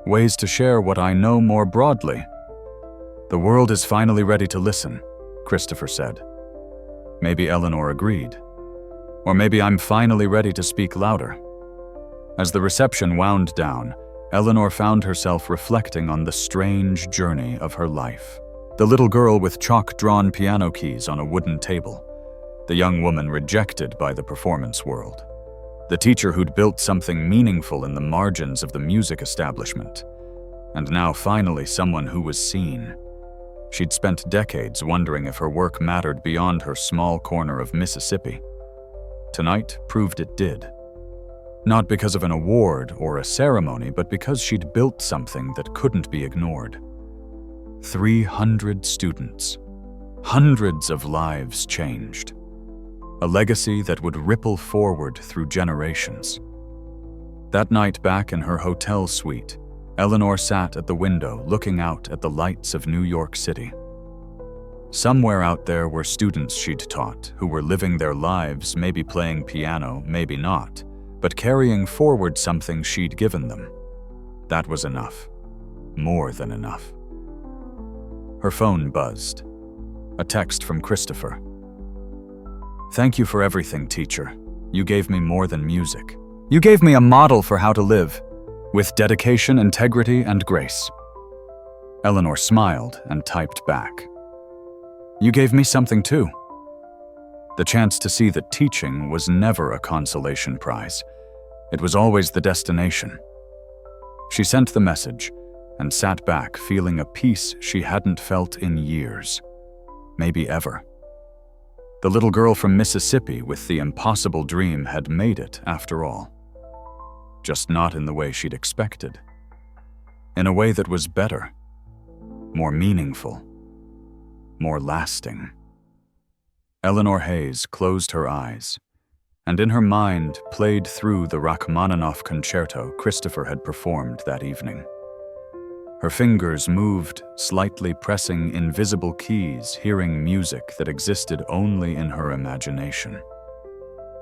Ways to share what I know more broadly." "The world is finally ready to listen," Christopher said. Maybe Eleanor agreed. Or maybe I'm finally ready to speak louder. As the reception wound down, Eleanor found herself reflecting on the strange journey of her life. The little girl with chalk-drawn piano keys on a wooden table. The young woman rejected by the performance world. The teacher who'd built something meaningful in the margins of the music establishment. And now finally someone who was seen. She'd spent decades wondering if her work mattered beyond her small corner of Mississippi. Tonight proved it did. Not because of an award or a ceremony, but because she'd built something that couldn't be ignored. 300 students. Hundreds of lives changed. A legacy that would ripple forward through generations. That night back in her hotel suite, Eleanor sat at the window looking out at the lights of New York City. Somewhere out there were students she'd taught who were living their lives, maybe playing piano, maybe not, but carrying forward something she'd given them. That was enough. More than enough. Her phone buzzed. A text from Christopher. "Thank you for everything, teacher. You gave me more than music. You gave me a model for how to live, with dedication, integrity, and grace." Eleanor smiled and typed back. "You gave me something too." The chance to see that teaching was never a consolation prize. It was always the destination. She sent the message and sat back feeling a peace she hadn't felt in years, maybe ever. The little girl from Mississippi with the impossible dream had made it after all. Just not in the way she'd expected. In a way that was better, more meaningful, more lasting. Eleanor Hayes closed her eyes, and in her mind played through the Rachmaninoff concerto Christopher had performed that evening. Her fingers moved, slightly pressing invisible keys, hearing music that existed only in her imagination.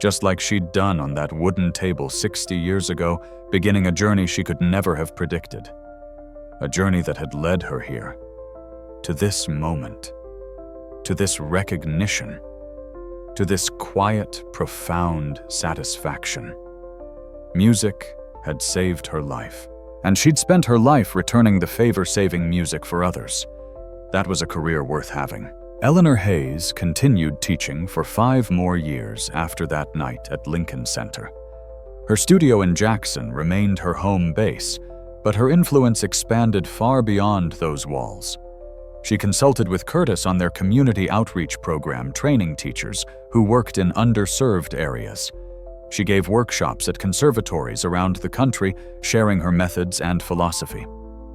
Just like she'd done on that wooden table 60 years ago, beginning a journey she could never have predicted. A journey that had led her here, to this moment, to this recognition, to this quiet, profound satisfaction. Music had saved her life, and she'd spent her life returning the favor, saving music for others. That was a career worth having. Eleanor Hayes continued teaching for 5 more years after that night at Lincoln Center. Her studio in Jackson remained her home base, but her influence expanded far beyond those walls. She consulted with Curtis on their community outreach program, training teachers who worked in underserved areas. She gave workshops at conservatories around the country, sharing her methods and philosophy.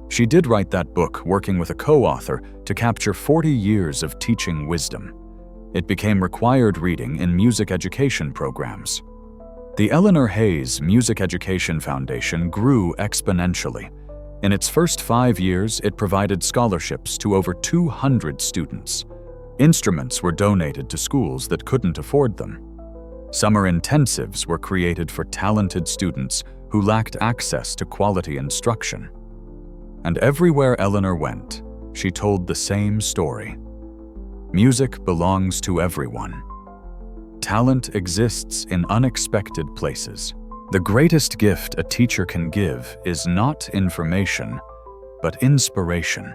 She did write that book, working with a co-author, to capture 40 years of teaching wisdom. It became required reading in music education programs. The Eleanor Hayes Music Education Foundation grew exponentially. In its first 5 years, it provided scholarships to over 200 students. Instruments were donated to schools that couldn't afford them. Summer intensives were created for talented students who lacked access to quality instruction. And everywhere Eleanor went, she told the same story. Music belongs to everyone. Talent exists in unexpected places. The greatest gift a teacher can give is not information, but inspiration.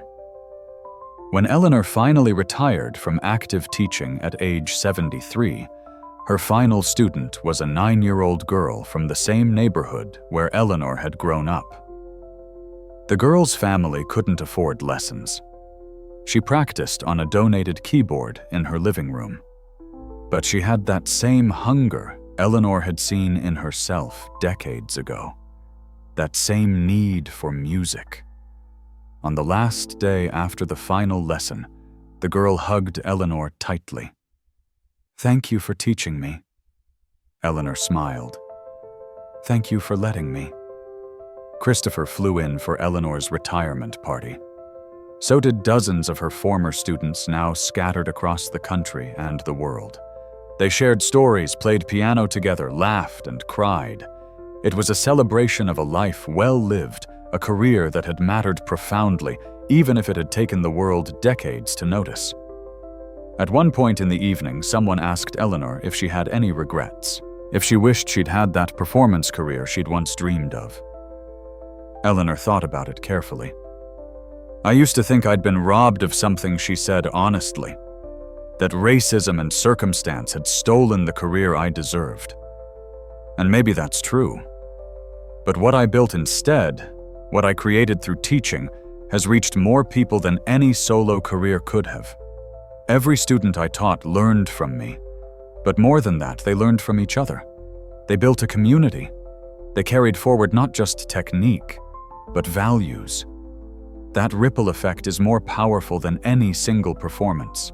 When Eleanor finally retired from active teaching at age 73, her final student was a 9-year-old girl from the same neighborhood where Eleanor had grown up. The girl's family couldn't afford lessons. She practiced on a donated keyboard in her living room. But she had that same hunger Eleanor had seen in herself decades ago. That same need for music. On the last day after the final lesson, the girl hugged Eleanor tightly. "Thank you for teaching me." Eleanor smiled. "Thank you for letting me." Christopher flew in for Eleanor's retirement party. So did dozens of her former students, now scattered across the country and the world. They shared stories, played piano together, laughed and cried. It was a celebration of a life well lived, a career that had mattered profoundly, even if it had taken the world decades to notice. At one point in the evening, someone asked Eleanor if she had any regrets, if she wished she'd had that performance career she'd once dreamed of. Eleanor thought about it carefully. "I used to think I'd been robbed of something," she said honestly. "That racism and circumstance had stolen the career I deserved. And maybe that's true. But what I built instead, what I created through teaching, has reached more people than any solo career could have. Every student I taught learned from me. But more than that, they learned from each other. They built a community. They carried forward not just technique, but values. That ripple effect is more powerful than any single performance."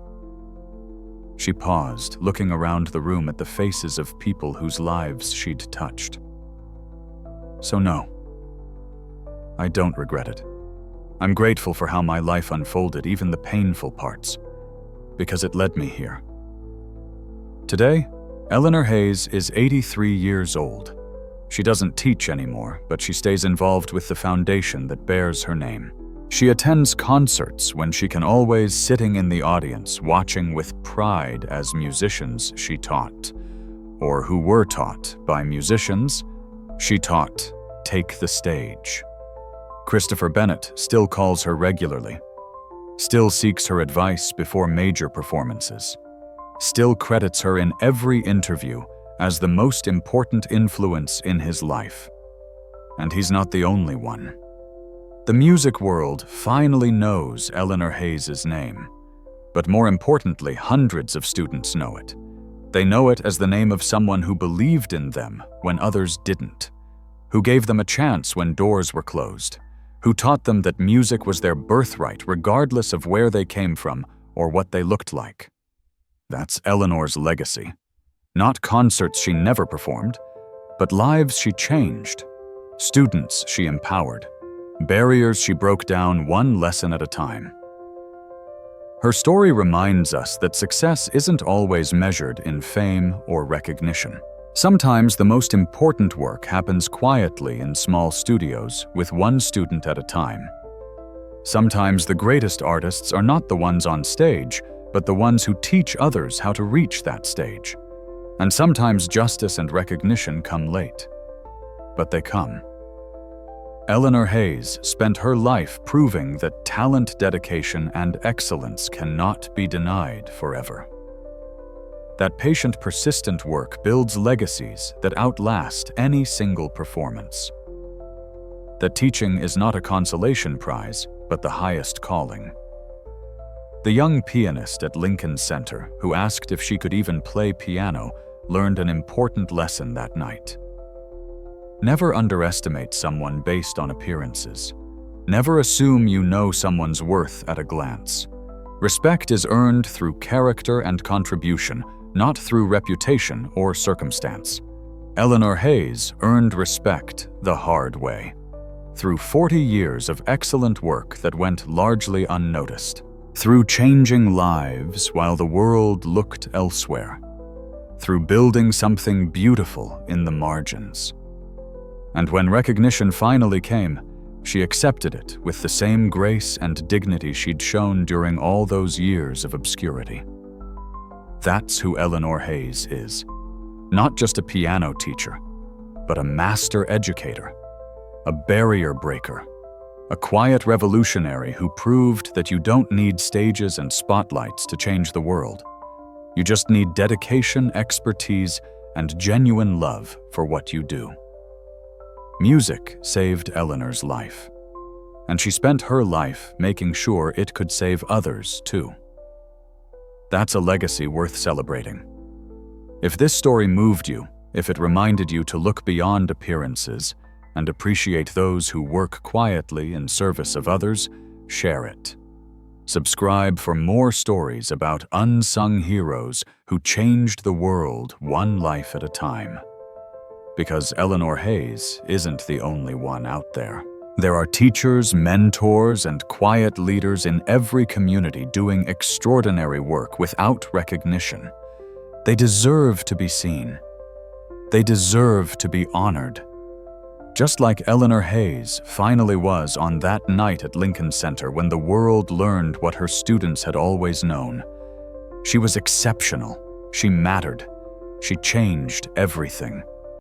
She paused, looking around the room at the faces of people whose lives she'd touched. "So no, I don't regret it. I'm grateful for how my life unfolded, even the painful parts, because it led me here." Today, Eleanor Hayes is 83 years old. She doesn't teach anymore, but she stays involved with the foundation that bears her name. She attends concerts when she can, always sitting in the audience, watching with pride as musicians she taught, or who were taught by musicians she taught, take the stage. Christopher Bennett still calls her regularly, still seeks her advice before major performances, still credits her in every interview as the most important influence in his life. And he's not the only one. The music world finally knows Eleanor Hayes' name, but more importantly, hundreds of students know it. They know it as the name of someone who believed in them when others didn't, who gave them a chance when doors were closed, who taught them that music was their birthright regardless of where they came from or what they looked like. That's Eleanor's legacy. Not concerts she never performed, but lives she changed, students she empowered, barriers she broke down one lesson at a time. Her story reminds us that success isn't always measured in fame or recognition. Sometimes the most important work happens quietly in small studios with one student at a time. Sometimes the greatest artists are not the ones on stage, but the ones who teach others how to reach that stage. And sometimes justice and recognition come late. But they come. Eleanor Hayes spent her life proving that talent, dedication, and excellence cannot be denied forever. That patient, persistent work builds legacies that outlast any single performance. That teaching is not a consolation prize, but the highest calling. The young pianist at Lincoln Center, who asked if she could even play piano, learned an important lesson that night. Never underestimate someone based on appearances. Never assume you know someone's worth at a glance. Respect is earned through character and contribution, not through reputation or circumstance. Eleanor Hayes earned respect the hard way, through 40 years of excellent work that went largely unnoticed, through changing lives while the world looked elsewhere, through building something beautiful in the margins. And when recognition finally came, she accepted it with the same grace and dignity she'd shown during all those years of obscurity. That's who Eleanor Hayes is. Not just a piano teacher, but a master educator, a barrier breaker, a quiet revolutionary who proved that you don't need stages and spotlights to change the world. You just need dedication, expertise, and genuine love for what you do. Music saved Eleanor's life, and she spent her life making sure it could save others too. That's a legacy worth celebrating. If this story moved you, if it reminded you to look beyond appearances and appreciate those who work quietly in service of others, share it. Subscribe for more stories about unsung heroes who changed the world one life at a time. Because Eleanor Hayes isn't the only one out there. There are teachers, mentors, and quiet leaders in every community doing extraordinary work without recognition. They deserve to be seen. They deserve to be honored. Just like Eleanor Hayes finally was on that night at Lincoln Center when the world learned what her students had always known. She was exceptional. She mattered. She changed everything.